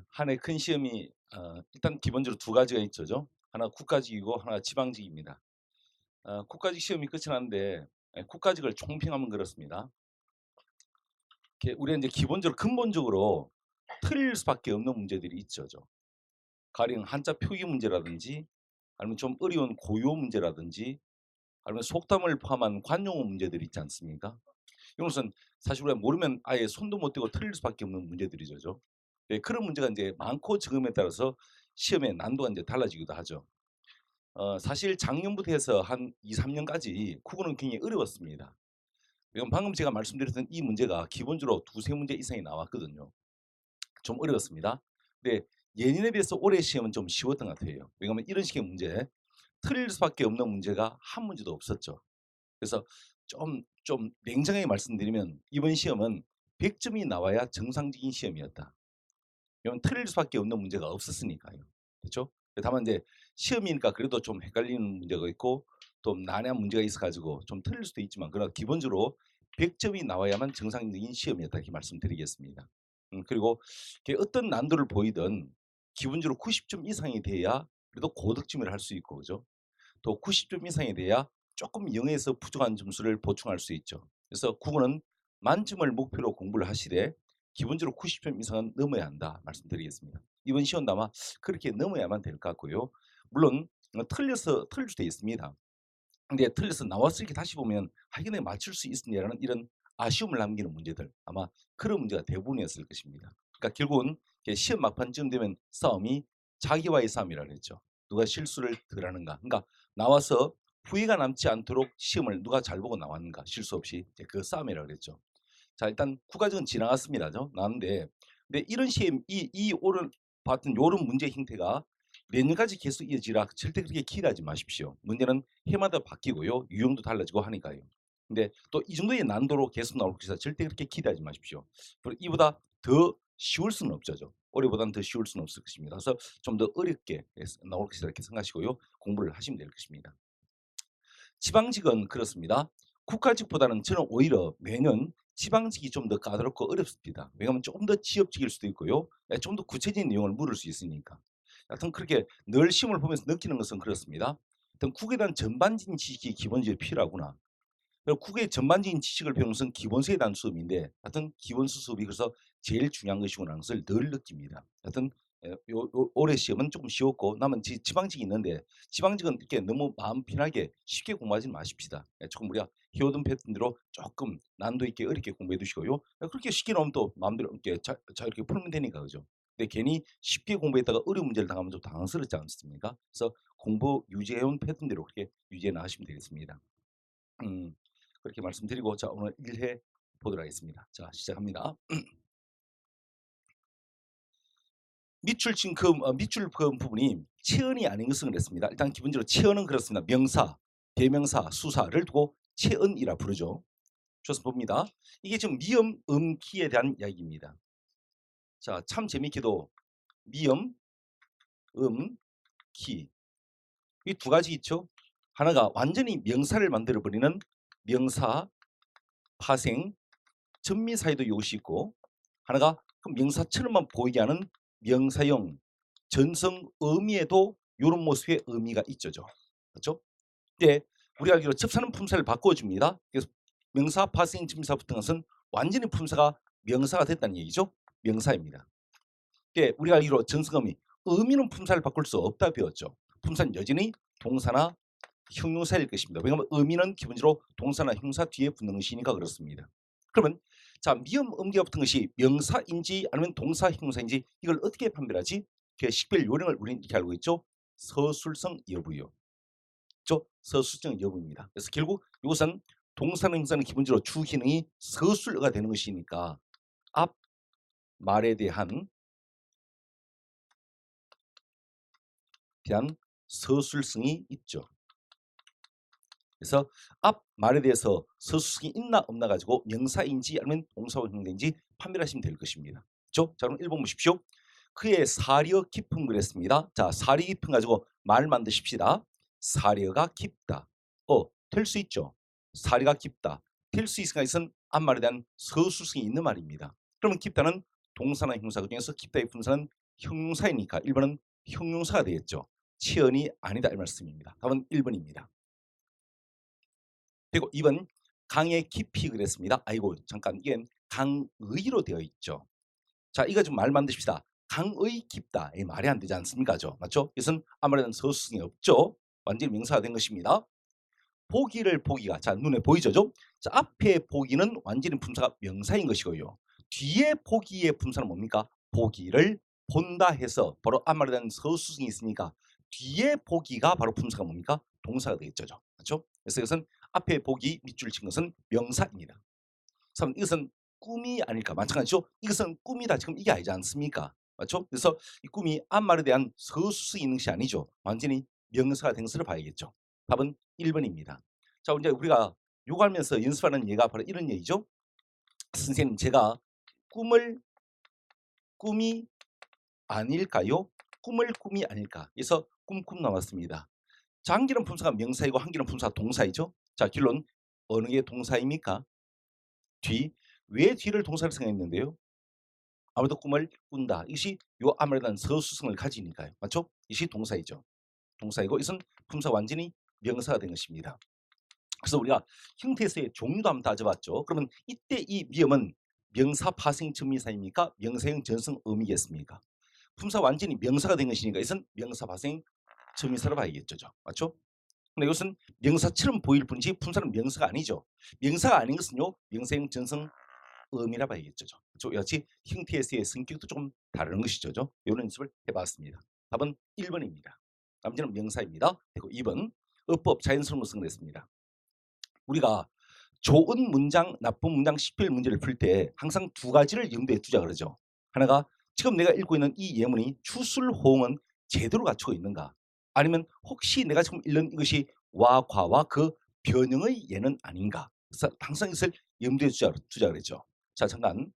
한 해 큰 시험이 일단 기본적으로 두 가지가 있죠. 하나 국가직이고 하나 지방직입니다. 국가직 시험이 끝이 났는데 국가직을 총평하면 그렇습니다. 우리가 이제 기본적으로 근본적으로 틀릴 수밖에 없는 문제들이 있죠. 가령 한자 표기 문제라든지 아니면 좀 어려운 고요 문제라든지 아니면 속담을 포함한 관용어 문제들이 있지 않습니까? 이런 것은 사실 우리가 모르면 아예 손도 못 대고 틀릴 수밖에 없는 문제들이죠. 네, 그런 문제가 이제 많고 적음에 따라서 시험의 난도가 이제 달라지기도 하죠. 사실 작년부터 해서 한 2-3 년까지 국어는 굉장히 어려웠습니다. 지금 방금 제가 말씀드렸던 이 문제가 기본적으로 2-3 문제 이상이 나왔거든요. 좀 어려웠습니다. 근데 예년에 비해서 올해 시험은 좀 쉬웠던 것 같아요. 왜냐하면 이런 식의 문제, 틀릴 수밖에 없는 문제가 한 문제도 없었죠. 그래서 좀 냉정하게 말씀드리면 이번 시험은 100 점이 나와야 정상적인 시험이었다. 왜냐면 틀릴 수밖에 없는 문제가 없었으니까요. 그렇죠? 다만 이제 시험이니까 그래도 좀 헷갈리는 문제가 있고 또 난해한 문제가 있어 가지고 좀 틀릴 수도 있지만 그러나 기본적으로 100 점이 나와야만 정상적인 시험이었다 이렇게 말씀드리겠습니다. 그리고 어떤 난도를 보이든 기본적으로 90점 이상이 돼야 그래도 고득점을 할 수 있고 그죠? 또 90점 이상이 돼야 조금 0 에서 부족한 점수를 보충할 수 있죠. 그래서 국어는 만점을 목표로 공부를 하시되 기본적으로 90점 이상은 넘어야 한다 말씀드리겠습니다. 이번 시험도 아마 그렇게 넘어야만 될 것 같고요. 물론 틀려서 틀릴 수도 있습니다. 근데 틀려서 나왔을 때 다시 보면 '아 이거 내가 맞출 수 있었냐.'라는 이런 아쉬움을 남기는 문제들 아마 그런 문제가 대부분이었을 것입니다. 그러니까 결국은 시험 막판쯤 되면 싸움이 자기와의 싸움이라 그랬죠. 누가 실수를 덜 하는가. 그러니까 나와서 후회가 남지 않도록 시험을 누가 잘 보고 나왔는가 실수 없이 이제 그 싸움이라 그랬죠. 자 일단 국가적은 지나갔습니다. 나왔는데 근데 이런 시험 이 오늘 봤던 요런 문제 형태가 내년까지 계속 이어지라 절대 그렇게 기대하지 마십시오. 문제는 해마다 바뀌고요. 유형도 달라지고 하니까요. 근데 또 이 정도의 난도로 계속 나올 것이다. 절대 그렇게 기대하지 마십시오. 그리고 이보다 더 쉬울 수는 없죠. 올해보다는 더 쉬울 수는 없을 것입니다. 그래서 좀 더 어렵게 나올 것이다 이렇게 생각하시고요. 공부를 하시면 될 것입니다. 지방직은 그렇습니다. 국가직보다는 저는 오히려 매년 지방직이 좀 더 까다롭고 어렵습니다. 왜냐하면 조금 더 지역직일 수도 있고요. 좀 더 구체적인 내용을 물을 수 있으니까. 하여튼 그렇게 늘 시험을 보면서 느끼는 것은 그렇습니다. 하여튼 국에 대한 전반적인 지식이 기본적으로 필요하구나. 그리고 국의 전반적인 지식을 배우는 것은 기본서에 대한 수업인데 하여튼 기본서 수업이 그래서 제일 중요한 것이구나 하는 것을 늘 느낍니다. 하여튼 올해 시험은 조금 쉬웠고 남은 지방직이 있는데 지방직은 이렇게 너무 마음 편하게 쉽게 공부하지 마십시다. 조금 우리가 해오던 패턴대로 조금 난도 있게 어렵게 공부해 두시고요. 그렇게 쉽게 나오면 또 마음대로 이렇게 이렇게 풀면 되니까 그죠. 근데 괜히 쉽게 공부했다가 어려운 문제를 당하면 좀 당황스럽지 않습니까? 그래서 공부 유지해온 패턴대로 그렇게 유지해 나가시면 되겠습니다. 음. 그렇게 말씀드리고 자 오늘 1회 보도록 하겠습니다. 자 시작합니다. 밑줄 그은 부분이 체언이 아닌 것은 그랬습니다. 일단 기본적으로 체언은 그렇습니다. 명사, 대명사, 수사를 두고 체언이라 부르죠. 좋습니다. 봅니다. 이게 지금 미음, 음기에 대한 이야기입니다. 자, 참 재미있게도 미음, 음, 기. 이 두 가지 있죠. 하나가 완전히 명사를 만들어 버리는 명사, 파생, 전미 사이도 이것이 있고 하나가 그 명사처럼만 보이게 하는 명사형 전성 의미에도 이런 모습의 의미가 있죠. 그렇죠? 근데 우리가 알기로 접사는 품사를 바꿔줍니다. 그래서 명사, 파생, 전미사 붙은 것은 완전히 품사가 명사가 됐다는 얘기죠. 명사입니다. 근데 우리가 알기로 전성의미, 의미는 품사를 바꿀 수 없다 배웠죠. 품사는 여전히 동사나 형용사일 것입니다. 왜냐하면 의미는 기본적으로 동사나 형사 뒤에 붙는 것이니까 그렇습니다. 그러면 자 미음 음기가 붙은 것이 명사인지 아니면 동사 형용사인지 이걸 어떻게 판별하지? 그 식별 요령을 우리는 이렇게 알고 있죠. 서술성 여부요. 죠? 서술성 여부입니다. 그래서 결국 이것은 동사나 형사는 기본적으로 주 기능이 서술어가 되는 것이니까 앞 말에 대한 서술성이 있죠. 그래서 앞 말에 대해서 서술성이 있나 없나 가지고 명사인지 아니면 동사와 형용사인지 판별하시면 될 것입니다. 그렇죠? 자 그럼 1번 보십시오. 그의 사려 깊음 그랬습니다. 자 사려 깊음 가지고 말 만드십시다. 사려가 깊다. 될 수 있죠. 사려가 깊다. 될 수 있으니까 이것은 앞말에 대한 서술성이 있는 말입니다. 그러면 깊다는 동사나 형용사 그중에서 깊다의 품사는 형용사이니까 1번은 형용사가 되겠죠. 치연이 아니다 이 말씀입니다. 답은 1번입니다. 그리고 2번 강의 깊이 그랬습니다. 아이고 잠깐 이게 강의로 되어 있죠. 자 이거 좀 말 만드십시다. 강의 깊다 이 말이 안 되지 않습니까? 맞죠? 이것은 아무래도 서술성이 없죠. 완전히 명사가 된 것입니다. 보기를 보기가 자 눈에 보이죠? 자 앞에 보기는 완전히 품사가 명사인 것이고요. 뒤에 보기의 품사는 뭡니까? 보기를 본다 해서 바로 앞말에 대한 서술성이 있으니까 뒤에 보기가 바로 품사가 뭡니까? 동사가 되겠죠. 그렇죠? 그래서 이것은 앞에 보기 밑줄 친 것은 명사입니다. 그래서 이것은 꿈이 아닐까 마찬가지죠. 이것은 꿈이다 지금 이게 아니지 않습니까? 맞죠? 그래서 이 꿈이 앞말에 대한 서술성이 있는 것이 아니죠. 완전히 명사가 된 것을 봐야겠죠. 답은 1번입니다. 자 이제 우리가 요구하면서 연습하는 예가 바로 이런 얘기죠. 선생님 제가 꿈이 아닐까요? 꿈을 꿈이 아닐까? 그래서 꿈꿈 나왔습니다. 자, 한 개는 품사가 명사이고 한 개는 품사가 동사이죠. 자 결론 어느 게 동사입니까? 뒤. 왜 뒤를 동사로 생각했는데요? 아무래도 꿈을 꾼다. 이것이 요 앞말에 대한 서술성을 가지니까요. 맞죠? 이것이 동사이죠. 동사이고 이것은 품사 완전히 명사가 된 것입니다. 그래서 우리가 형태에서의 종류도 한번 따져봤죠. 그러면 이때 이 미음은 명사 파생 전미사입니까? 명사형 전성 의미겠습니까? 품사 완전히 명사가 된 것이니까 이것은 명사 파생 전미사로 봐야겠죠. 맞죠? 근데 이것은 명사처럼 보일 뿐이지 품사는 명사가 아니죠. 명사가 아닌 것은요. 명사형 전성 의미라 봐야겠죠. 역시 형태에서의 성격도 좀 다른 것이죠. 이런 연습을 해봤습니다. 답은 1번입니다. 남자는 명사입니다. 그리고 2번 어법 자연스러운 것을 냈습니다. 우리가 좋은 문장, 나쁜 문장, 시필 문제를 풀 때 항상 두 가지를 염두에 두자 그러죠. 하나가 지금 내가 읽고 있는 이 예문이 추술 호응은 제대로 갖추고 있는가? 아니면 혹시 내가 지금 읽는 이것이 와, 과와 그 변형의 예는 아닌가? 그래서 항상 이것을 염두에 두자 그랬죠. 자 잠깐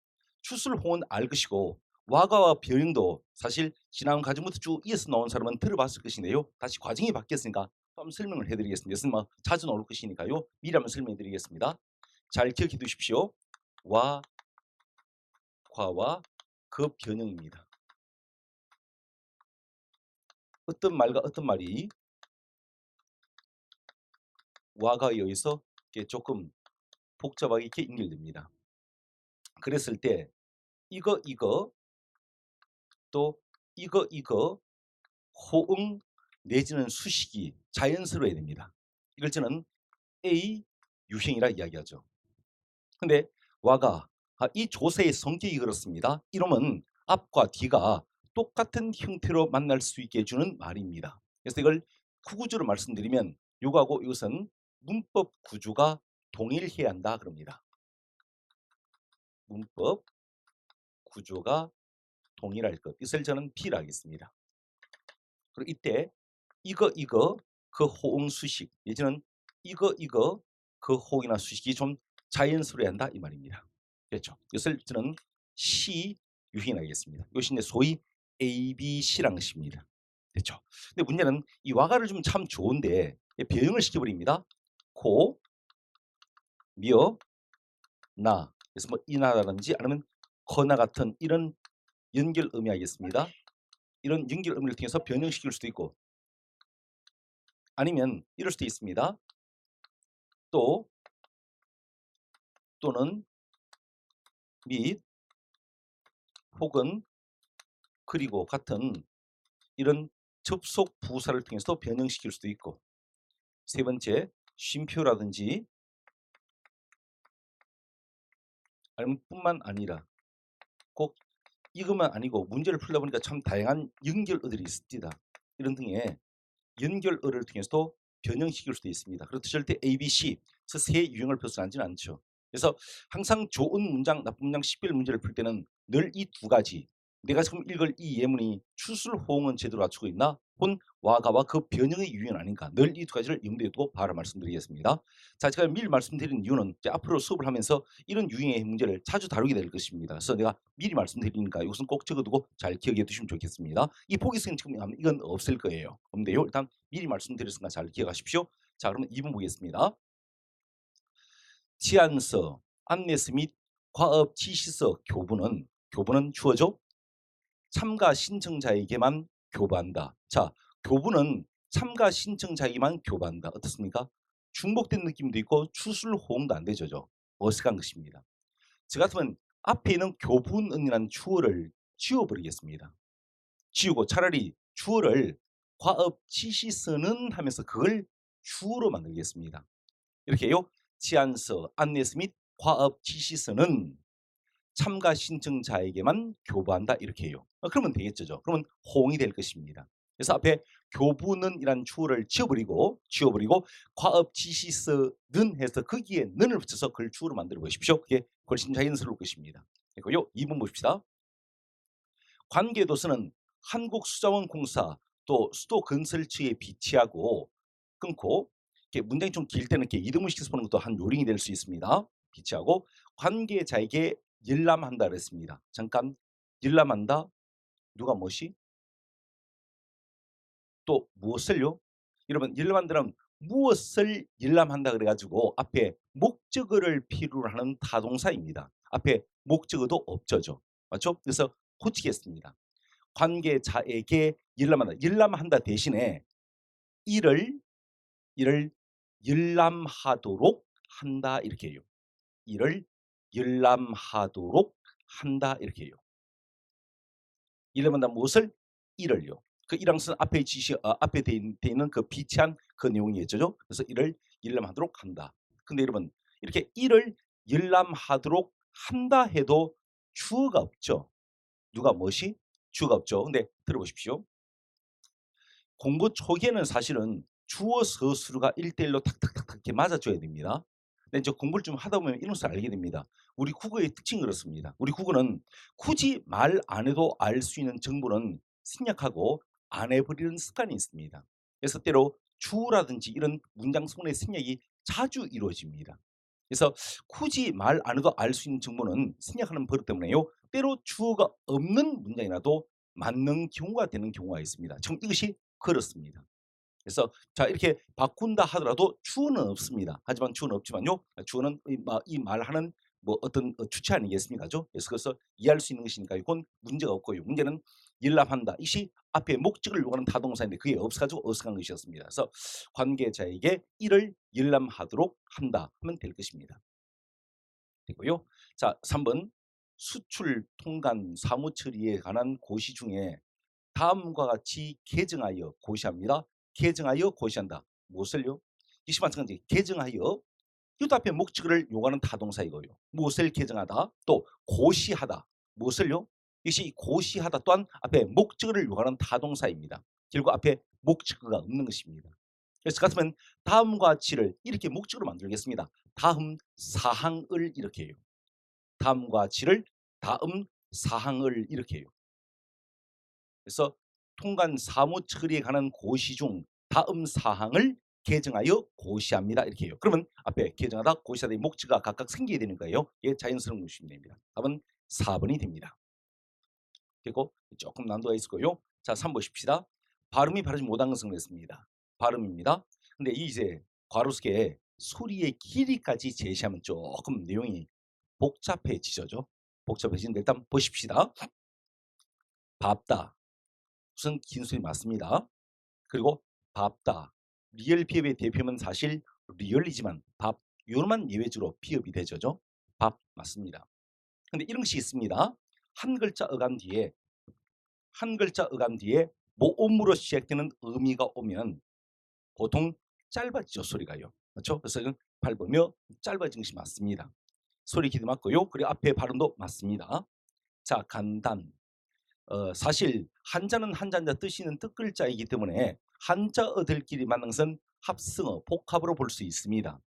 추술 호응은 알 것이고 와가와 변형도 사실 지난 과정부터 쭉 이어서 나온 사람은 들어봤을 것인데요. 다시 과정이 바뀌었으니까 한번 설명을 해드리겠습니다. 이것은 뭐 자주 나올 것이니까요. 미리 한번 설명해드리겠습니다. 잘 기억해 두십시오. 와, 과와 그 변형입니다. 어떤 말과 어떤 말이 와가 의해서 조금 복잡하게 이렇게 연결됩니다. 그랬을 때 이거 또 이거 호응 내지는 수식이 자연스러워야 됩니다. 이걸 저는 A 유형이라 이야기하죠. 근데 와가 이 조세의 성격이 그렇습니다. 이러면 앞과 뒤가 똑같은 형태로 만날 수 있게 해주는 말입니다. 그래서 이걸 구구조로 말씀드리면 요거하고 이것은 문법 구조가 동일해야 한다 그럽니다. 문법 구조가 동일할 것. 이것을 저는 B라 하겠습니다. 그리고 이때 이거 그 호응 수식 예전은 이거 그 호응이나 수식이 좀 자연스러워야 한다 이 말입니다. 그렇죠. 이것을 저는 C 유형이라 하겠습니다. 이것이 이제 소위 ABC라는 것입니다. 그렇죠. 근데 문제는 이 와가를 좀 참 좋은데 변형을 시켜버립니다. 코, 미어, 나. 그래서 뭐 이나라든지 아니면 거나 같은 이런 연결 의미 하겠습니다. 이런 연결 의미를 통해서 변형시킬 수도 있고 아니면 이럴 수도 있습니다. 또는 및 혹은 그리고 같은 이런 접속 부사를 통해서 변형시킬 수도 있고 세 번째 쉼표라든지 아니면 뿐만 아니라 꼭 이것만 아니고 문제를 풀다 보니까 참 다양한 연결어들이 있습니다. 이런 등의 연결어를 통해서도 변형시킬 수도 있습니다. 그래서 절대 A, B, C 세 유형을 벗어나지는 않죠. 그래서 항상 좋은 문장, 나쁜 문장, 시필 문제를 풀 때는 늘 이 두 가지 내가 지금 읽을 이 예문이 추술 호응은 제대로 갖추고 있나? 혹은 와가와 그 변형의 유형 아닌가? 늘 이 두 가지를 염두에 두고 바로 말씀드리겠습니다. 자, 제가 미리 말씀드린 이유는 이제 앞으로 수업을 하면서 이런 유형의 문제를 자주 다루게 될 것입니다. 그래서 내가 미리 말씀드리니까 이것은 꼭 적어두고 잘 기억해 두시면 좋겠습니다. 이 포기성 지금 이건 없을 거예요. 없는데요. 일단 미리 말씀드렸으니까 잘 기억하십시오. 자, 그러면 2번 보겠습니다. 제안서, 안내서 및 과업 지시서 교부는 교부는 주어죠. 참가 신청자에게만 교부한다. 자, 교부는 참가 신청자에게만 교부한다. 어떻습니까? 중복된 느낌도 있고 추술 호응도 안 되죠. 어색한 것입니다. 저 같으면 앞에 있는 교분은이라는 주어를 지워버리겠습니다. 지우고 차라리 주어를 과업 지시서는 하면서 그걸 주어로 만들겠습니다. 이렇게요. 치안서, 안내서 및 과업 지시서는 참가 신청자에게만 교부한다 이렇게 해요. 그러면 되겠죠. 그러면 호응이 될 것입니다. 그래서 앞에 교부는이란 주어를 지워버리고 과업 지시서는 해서 거기에 는을 붙여서 그걸 주어로 만들어 보십시오. 그게 훨씬 자연스러울 것입니다. 그리고요. 2번 봅시다. 관계도서는 한국수자원공사 또 수도건설처에 비치하고 끊고 이렇게 문장이 좀 길 때는 이렇게 이등분 시켜서 보는 것도 한 요령이 될 수 있습니다. 비치하고 관계자에게 열람한다 그랬습니다. 잠깐 열람한다. 누가 무엇이? 또 무엇을요? 여러분 열람한다는 무엇을 열람한다 그래가지고 앞에 목적어를 필요로 하는 타동사입니다. 앞에 목적어도 없죠죠. 맞죠? 그래서 고치겠습니다. 관계자에게 열람한다. 열람한다 대신에 이를 열람하도록 한다 이렇게 해요. 이를 열람하도록 한다 이렇게 해요. 열람한다 무엇을? 이를요. 그 이랑은 앞에 앞에 돼 있는 그 비치한 그 내용이겠죠. 그래서 이를 열람하도록 한다. 근데 여러분 이렇게 이를 열람하도록 한다 해도 주어가 없죠. 누가 무엇이? 주어가 없죠. 근데 들어보십시오. 공부 초기에는 사실은 주어 서술어가 1대1로 탁탁탁탁 이렇게 맞아줘야 됩니다. 근데 이제 공부를 좀 하다 보면 이런 것을 알게 됩니다. 우리 국어의 특징이 그렇습니다. 우리 국어는 굳이 말 안 해도 알 수 있는 정보는 생략하고 안 해버리는 습관이 있습니다. 그래서 때로 주어라든지 이런 문장 성분의 생략이 자주 이루어집니다. 그래서 굳이 말 안 해도 알 수 있는 정보는 생략하는 버릇 때문에요. 때로 주어가 없는 문장이라도 맞는 경우가 되는 경우가 있습니다. 지금 이것이 그렇습니다. 그래서 자 이렇게 바꾼다 하더라도 주어는 없습니다. 하지만 주어는 없지만요. 주어는 이 말하는 뭐 어떤 주체 아니겠습니까죠? 그래서 이해할 수 있는 것이니까 이건 문제가 없고요. 문제는 열람한다. 이것이 앞에 목적을 요구하는 타동사인데 그게 없어가지고 어색한 것이었습니다. 그래서 관계자에게 이를 열람하도록 한다 하면 될 것입니다. 되고요. 자 3번 수출, 통관, 사무처리에 관한 고시 중에 다음과 같이 개정하여 고시합니다. 개정하여 고시한다. 무엇을요? 이시 마찬가지 개정하여 이것도 앞에 목적어를 요구하는 타동사 이거요. 무엇을 개정하다 또 고시하다. 무엇을요? 이것이 고시하다 또한 앞에 목적어를 요구하는 타동사입니다. 결국 앞에 목적어가 없는 것입니다. 그래서 같으면 다음과 같이를 이렇게 목적어로 만들겠습니다. 다음 사항을 이렇게 해요. 다음과 같이를 다음 사항을 이렇게 해요. 그래서 통관 사무 처리에 관한 고시 중 다음 사항을 개정하여 고시합니다. 이렇게 해요. 그러면 앞에 개정하다, 고시하다의 목적어가 각각 생기게 되는 거예요. 이게 자연스러운 것이면 됩니다. 답은 4번이 됩니다. 그리고 조금 난도가 있을 거요. 자, 3 보십시다. 발음이 바르지 못한 것을 냈습니다. 발음입니다. 근데 이제 괄호속에 소리의 길이까지 제시하면 조금 내용이 복잡해지죠. 복잡해지는데 일단 보십시다. 밥다. 우선 긴 소리 맞습니다. 그리고 밥다. 리얼 피업의 대표면 사실 리얼이지만 밥 요만 예외적으로 피업이 되죠. 밥 맞습니다. 근데 이런 것이 있습니다. 한 글자 어감 뒤에 모음으로 시작되는 의미가 오면 보통 짧아지죠 소리가요. 그렇죠? 그래서 이건 밟으며 짧아진 것이 맞습니다. 소리 길이 맞고요. 그리고 앞에 발음도 맞습니다. 자 간단. 사실 한자는 한자 뜻이 있는 뜻글자이기 때문에 한자어들끼리 만난 것은 합성어, 복합으로 볼 수 있습니다.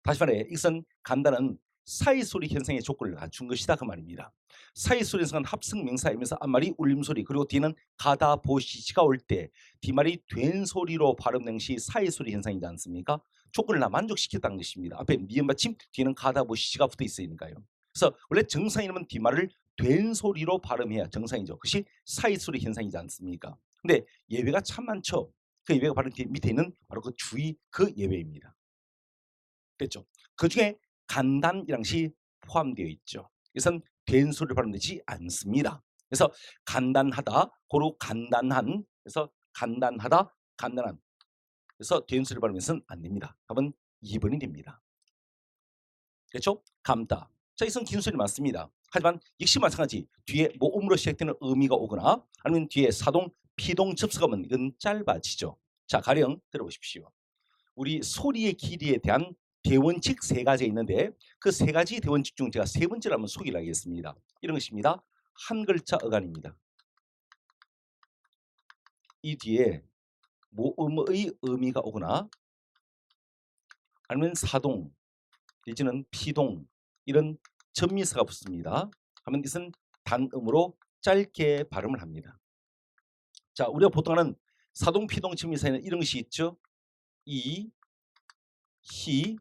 다시 말해 이것은 간단한 사이소리 현상의 조건을 갖춘 것이다 그 말입니다. 사이소리 현상은 합성 명사이면서 앞말이 울림소리 그리고 뒤는 가다 보시시가 올 때 뒷말이 된 소리로 발음된 것이 사이소리 현상이지 않습니까? 조건을 다 만족시켰다는 것입니다. 앞에 미음 받침 뒤에는 가다 보시시가 붙어 있으니까요. 그래서 원래 정상이라면 뒷말을 된 소리로 발음해야 정상이죠. 그것이 사이소리 현상이지 않습니까? 근데 예외가 참 많죠. 그 예외가 바로 밑에 있는 바로 그 주의 그 예외입니다. 됐죠? 그 중에 간단이란 것이 포함되어 있죠. 이것은 된 소리를 발음되지 않습니다. 그래서 간단하다, 고로 간단한, 그래서 간단하다, 간단한. 그래서 된 소리를 발음해서는 안 됩니다. 답은 2번이 됩니다. 그렇죠? 감다. 자, 이것은 긴 소리 맞습니다. 하지만 역시 마찬가지 뒤에 모음으로 시작되는 의미가 오거나 아니면 뒤에 사동, 피동 접수가 오면 이건 짧아지죠. 자, 가령 들어보십시오. 우리 소리의 길이에 대한 대원칙 3가지가 있는데 그 3가지 대원칙 중 제가 3번째로 한번 소개를 하겠습니다. 이런 것입니다. 한 글자 어간입니다. 이 뒤에 모음의 의미가 오거나 아니면 사동 내지는 피동 이런 전미사가 붙습니다. 하면 이것은 단음으로 짧게 발음을 합니다. 자, 우리가 보통 하는 사동, 피동, 전미사에는 이런 것이 있죠. 이, 히,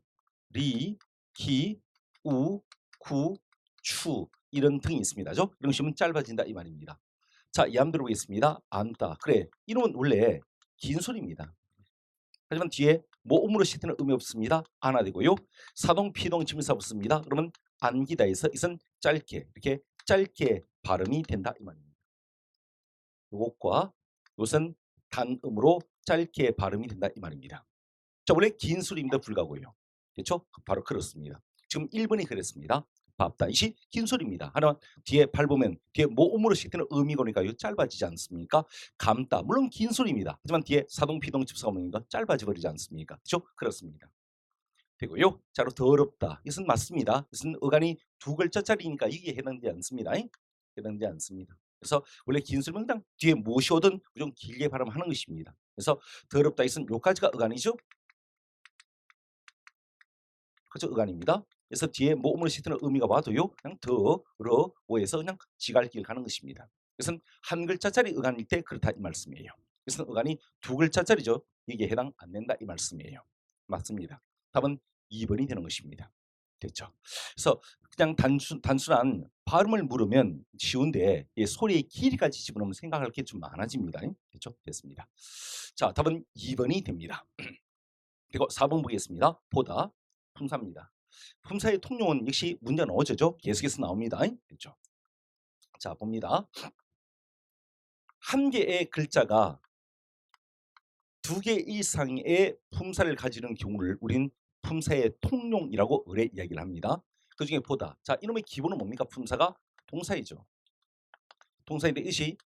리, 기, 우, 구, 추 이런 등이 있습니다. 이런 것이면 짧아진다 이 말입니다. 자, 예함 들어보겠습니다. 안다. 그래, 이놈은 원래 긴 소리입니다. 하지만 뒤에 모음으로 시작되는 음이 없습니다. 안아 되고요. 사동, 피동, 지미사 붙습니다. 그러면 안기다에서 이것은 짧게 이렇게 짧게 발음이 된다 이 말입니다. 요것과 요것은 단음으로 짧게 발음이 된다 이 말입니다. 자, 원래 긴 소리입니다 불가고요. 그렇죠? 바로 그렇습니다. 지금 1번이 그랬습니다. 밥다. 이시 긴 소리입니다. 하나 뒤에 밟으면 뒤에 모음으로 시작되는 의미가 오니까 이거 짧아지지 않습니까? 감다. 물론 긴 소리입니다. 하지만 뒤에 사동, 피동, 집사가 오니까 짧아져 버리지 않습니까? 그렇죠? 그렇습니다. 되고요. 자로 더럽다. 이것은 맞습니다. 이것은 어간이 2글자짜리니까 이게 해당되지 않습니다. 해당되지 않습니다. 그래서 원래 긴 소리는 그냥 뒤에 무엇이 오든 무조건 길게 발음하는 것입니다. 그래서 더럽다. 이것은 요까지가 어간이죠. 그죠? 어간입니다. 그래서 뒤에 모음으로 시작되는 의미가 와도요. 그냥 더러워에서 그냥 지갈길 가는 것입니다. 그것은 한 글자짜리 어간일 때 그렇다 이 말씀이에요. 그래서 어간이 2글자짜리죠. 이게 해당 안 된다 이 말씀이에요. 맞습니다. 답은 2번이 되는 것입니다. 됐죠? 그래서 그냥 단순한 발음을 물으면 쉬운데 소리의 길이까지 집어넣으면 생각할 게 좀 많아집니다. 됐죠? 됐습니다. 자, 답은 2번이 됩니다. 그리고 4번 보겠습니다. 보다. 품사입니다. 품사의 통용은 역시 문제 나오죠. 계속해서 나옵니다. 됐죠? 자, 봅니다. 한 개의 글자가 2개 이상의 품사를 가지는 경우를 우린 품사의 통용이라고 의뢰 이야기를 합니다. 그 중에 보다. 자, 이놈의 기본은 뭡니까? 품사가 동사이죠. 동사인데 이것이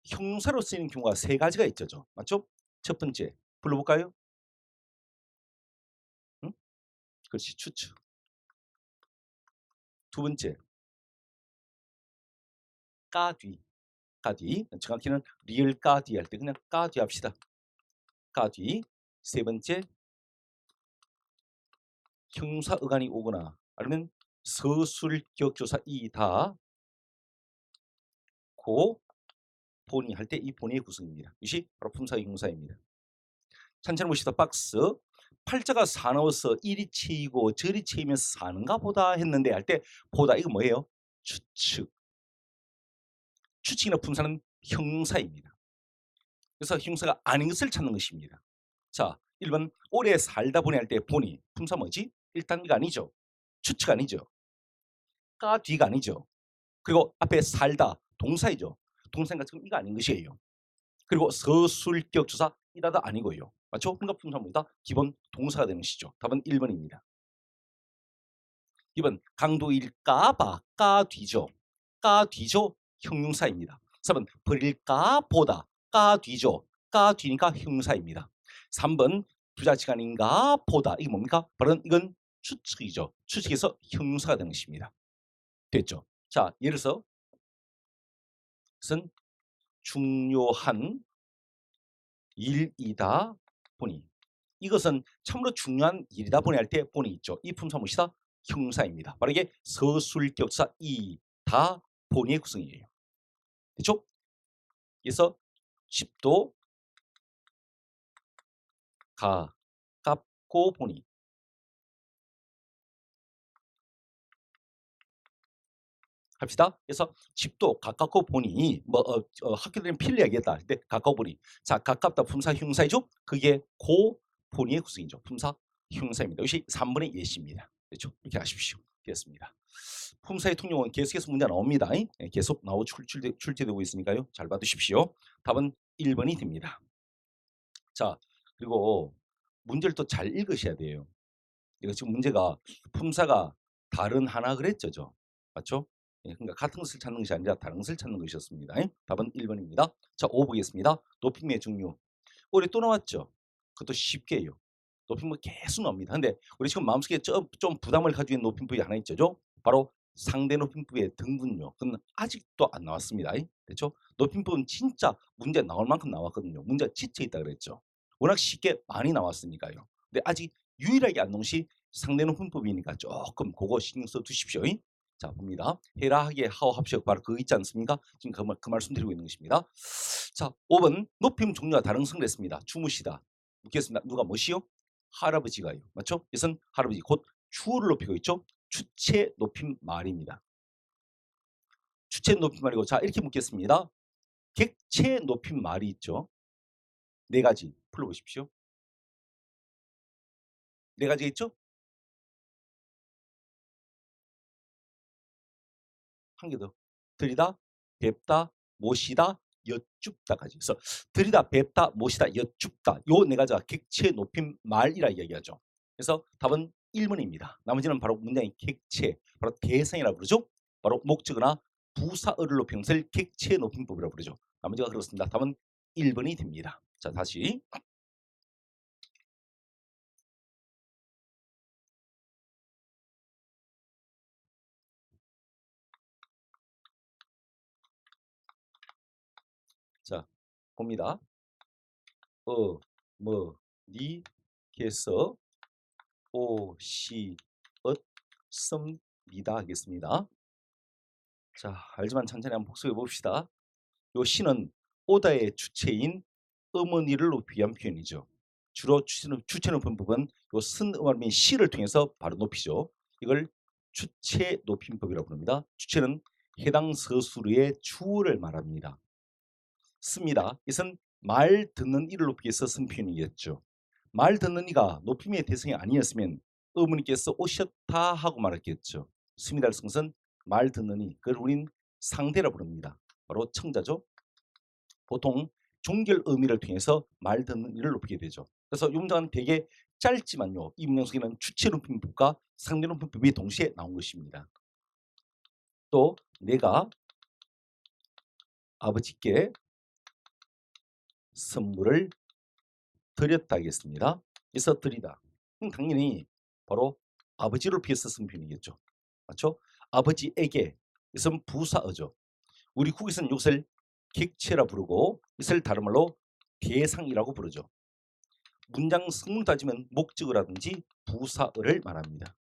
형용사로 쓰이는 경우가 3가지가 있죠. 맞죠? 첫 번째, 불러볼까요? 응? 그렇지, 추측. 두 번째, 까뒤. 까뒤. 정확히는 리을 까뒤 할 때 그냥 까뒤 합시다. 까뒤. 세 번째, 형용사 어간이 오거나 아니면 서술격조사 이다 고 본이 할 때 이 본의 구성입니다. 이것이 바로 품사의 형용사입니다. 찬찬히 보시다 박스. 팔자가 사나워서 이리 채이고 저리 채이면서 사는가 보다 했는데 할 때 보다 이거 뭐예요? 추측. 추측이나 품사는 형용사입니다. 그래서 형용사가 아닌 것을 찾는 것입니다. 자, 1번 오래 살다 보니 할 때 보니 품사 뭐지? 1단계가 아니죠. 추측 아니죠. 까 뒤가 아니죠. 그리고 앞에 살다 동사이죠. 동사니까 지금 이거 아닌 것이에요. 그리고 서술격 조사 이다도 아니고요. 맞죠? 그러니까 품사입니다. 기본 동사가 되는 것이죠. 답은 1번입니다. 2번 강도일까봐 까 뒤죠. 까 뒤죠. 형용사입니다. 4번 버릴까 보다 까 뒤죠. 까 뒤니까 형용사입니다. 3번 부자지간인가 보다 이게 뭡니까? 바로 이건 추측이죠. 추측에서 형용사가 되는 것입니다. 됐죠? 자, 예를 들어서 것은 중요한 일이다 보니 이것은 참으로 중요한 일이다 보니 할 때 보니 있죠. 이 품사 무엇이다? 형용사입니다. 바로 이게 서술격사 이다 보니의 구성이에요. 그렇죠? 그래서 집도 가깝고 보니 합시다. 그래서 집도 가깝고 보니 학교 다니는 필리 얘기했다. 근데 가까워 보니 자 가깝다 품사 형용사이죠. 그게 고 보니의 구성이죠. 품사 형용사입니다. 이것이 3번의 예시입니다. 그렇죠? 이렇게 하십시오. 됐습니다. 품사의 통용은 계속해서 문제 나옵니다. 계속 출제되고 있으니까요. 잘 봐두십시오. 답은 1번이 됩니다. 자, 그리고 문제를 또 잘 읽으셔야 돼요. 이거 지금 문제가 품사가 다른 하나 그랬죠. 맞죠? 그러니까 같은 것을 찾는 것이 아니라 다른 것을 찾는 것이었습니다. 답은 1번입니다. 자, 5 보겠습니다. 높임의 종류. 올해 또 나왔죠. 그것도 쉽게요. 높임은 계속 나옵니다. 근데 우리 지금 마음속에 좀 부담을 가지고 있는 높임법이 하나 있죠. 바로 상대 높임법의 등분요. 그건 아직도 안 나왔습니다. 그렇죠? 높임법은 진짜 문제 나올 만큼 나왔거든요. 문제가 지쳐 있다 그랬죠. 워낙 쉽게 많이 나왔으니까요. 근데 아직 유일하게 안 나온 것이 상대 높임법이니까 조금 그거 신경 써 두십시오. 자, 봅니다. 해라 하기에 하오 합시오. 바로 그거 있지 않습니까? 지금 그 말씀 드리고 있는 것입니다. 자, 5번 높임 종류가 다른 성랬습니다. 주무시다. 묻겠습니다. 누가 뭐시요? 할아버지가요. 맞죠? 이것은 할아버지 곧 추를 높이고 있죠. 주체 높임 말입니다. 주체 높임 말이고, 자, 이렇게 묻겠습니다. 객체 높임 말이 있죠. 네 가지 풀어보십시오. 네 가지가 있죠? 한 개 더. 들이다, 뵙다, 모시다, 여쭙다까지. 그래서 들이다, 뵙다, 모시다, 여쭙다. 요 네 가지가 객체 높임 말이라 이야기하죠. 그래서 답은 1번입니다. 나머지는 바로 문장의 객체, 바로 대상이라 부르죠. 바로 목적어나 부사어를 높이는 것을 객체 높임법이라고 부르죠. 나머지가 그렇습니다. 답은 1번이 됩니다. 자, 다시. 자, 봅니다. 니, 개서, 오, 시, 습니다 하겠습니다. 자, 알지만 천천히 한번 복습해 봅시다. 요 시는 오다의 주체인 어머니를 높이기 위한 표현이죠. 주로 주체 높임 부분 요 쓴음알민 시를 통해서 바로 높이죠. 이걸 주체 높임법이라고 부릅니다. 주체는 해당 서술의 주어를 말합니다. 씁니다. 이것은 말 듣는 이를 높이기 위해서 쓴 표현이겠죠. 말 듣는 이가 높임의 대상이 아니었으면 어머니께서 오셨다 하고 말했겠죠. 씁니다를 쓴 것은 말 듣는 이, 그걸 우린 상대라 부릅니다. 바로 청자죠. 보통 종결 의미를 통해서 말 듣는 이를 높이게 되죠. 그래서 이 문장은 되게 짧지만요. 이 문장 속에는 주체 높임법과 상대 높임법이 동시에 나온 것입니다. 또 내가 아버지께 선물을 드렸다 하겠습니다. 그래서 드리다. 당연히 바로 아버지를 피해서 쓴 표현이겠죠. 맞죠? 아버지에게. 이것은 부사어죠. 우리 국에서는 이것을 객체라 부르고 이것을 다른 말로 대상이라고 부르죠. 문장 성문 따지면 목적어라든지 부사어를 말합니다.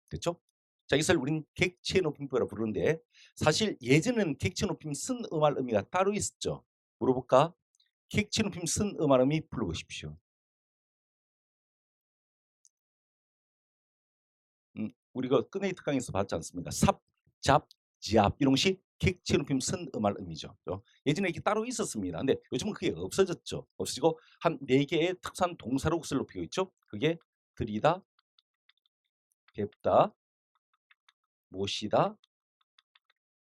됐죠? 자, 이것을 우린 객체 높임법이라고 부르는데 사실 예전에는 객체 높임 쓴 음할 의미가 따로 있었죠. 물어볼까? 객체 높임 쓴 음할 의미 불러보십시오. 우리가 끄내기 특강에서 봤지 않습니까? 삽, 잡, 지압 이런 것이 객체 높임 쓴 음할 의미죠. 예전에 이게 따로 있었습니다. 근데 요즘은 그게 없어졌죠. 없어지고 한 4개의 특수한 동사로 그것을 높이고 있죠. 그게 들이다, 뵙다, 모시다,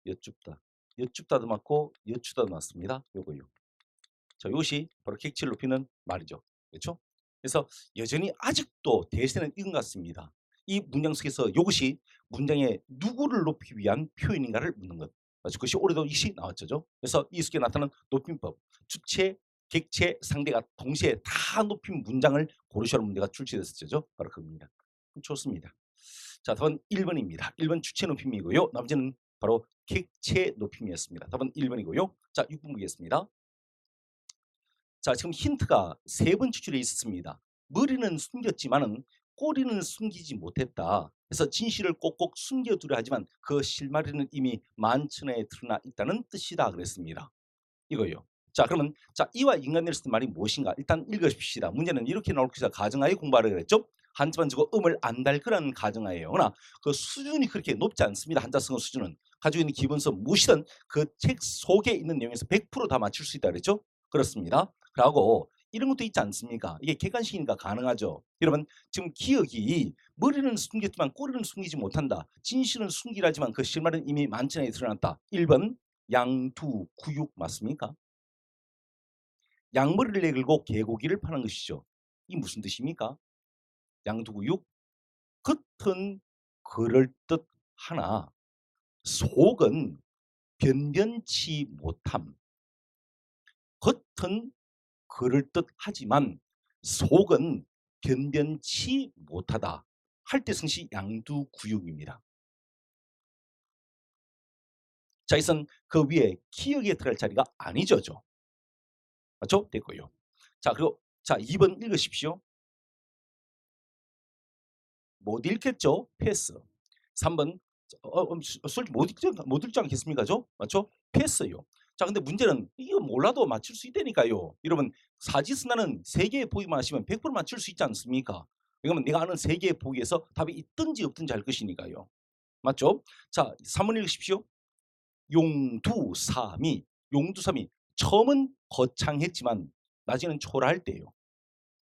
여쭙다. 여쭙다도 맞고 여추다도 맞습니다. 요거요. 자, 이것이 바로 객체를 높이는 말이죠. 그렇죠? 그래서 여전히 아직도 대세는 이건 같습니다. 이 문장 속에서 이것이 문장의 누구를 높이기 위한 표현인가를 묻는 것. 그것이 올해도 이것이 나왔죠. 그래서 이 속에 나타나는 높임법, 주체, 객체, 상대가 동시에 다 높인 문장을 고르셔야 하는 문제가 출제됐었죠. 바로 그겁니다. 좋습니다. 자, 답은 1번입니다. 1번 주체 높임이고요. 나머지는 바로 객체 높임이었습니다. 답은 1번이고요. 자, 6번 보겠습니다. 자, 지금 힌트가 3번 추출에 있었습니다. 머리는 숨겼지만은 꼬리는 숨기지 못했다. 그래서 진실을 꼭꼭 숨겨두려 하지만 그 실마리는 이미 만천하에 드러나 있다는 뜻이다 그랬습니다. 이거요. 자, 그러면 자, 이와 인간을 쓰는 말이 무엇인가? 일단 읽어봅시다. 문제는 이렇게 나올 것이다. 가정하에 공부하라 그랬죠? 한자만 주고 음을 안 달 거라는 가정하에요. 그러나 그 수준이 그렇게 높지 않습니다. 한자성어 수준은. 가지고 있는 기본성 무엇이든 그 책 속에 있는 내용에서 100% 다 맞출 수 있다 그랬죠? 그렇습니다. 그리고 이런 것도 있지 않습니까? 이게 객관식이니까 가능하죠. 여러분 지금 기억이 머리는 숨겼지만 꼬리는 숨기지 못한다. 진실은 숨기라지만 그 실마리는 이미 만천하에 드러났다. 1번 양두구육 맞습니까? 양머리를 내걸고 개고기를 파는 것이죠. 이 무슨 뜻입니까? 양두구육 겉은 그럴듯하나 속은 변변치 못함. 겉은 그럴듯하지만 속은 변변치 못하다. 할 때 승시 양두구육입니다. 자, 이것은 그 위에 기억에 들어갈 자리가 아니죠. 맞죠? 됐고요. 자, 그리고 자 2번 읽으십시오. 못 읽겠죠? 패스. 3번 솔직히 못 읽지 않겠습니까? 맞죠? 패스요. 자, 근데 문제는 이거 몰라도 맞출 수 있다니까요. 여러분 사지선다는 3개의 보기만 하시면 100% 맞출 수 있지 않습니까? 왜냐면 내가 아는 3개의 보기에서 답이 있든지 없든지 할 것이니까요. 맞죠? 자, 3번 읽으십시오. 용두삼이 용두삼이 처음은 거창했지만 나중에는 초라할 때예요.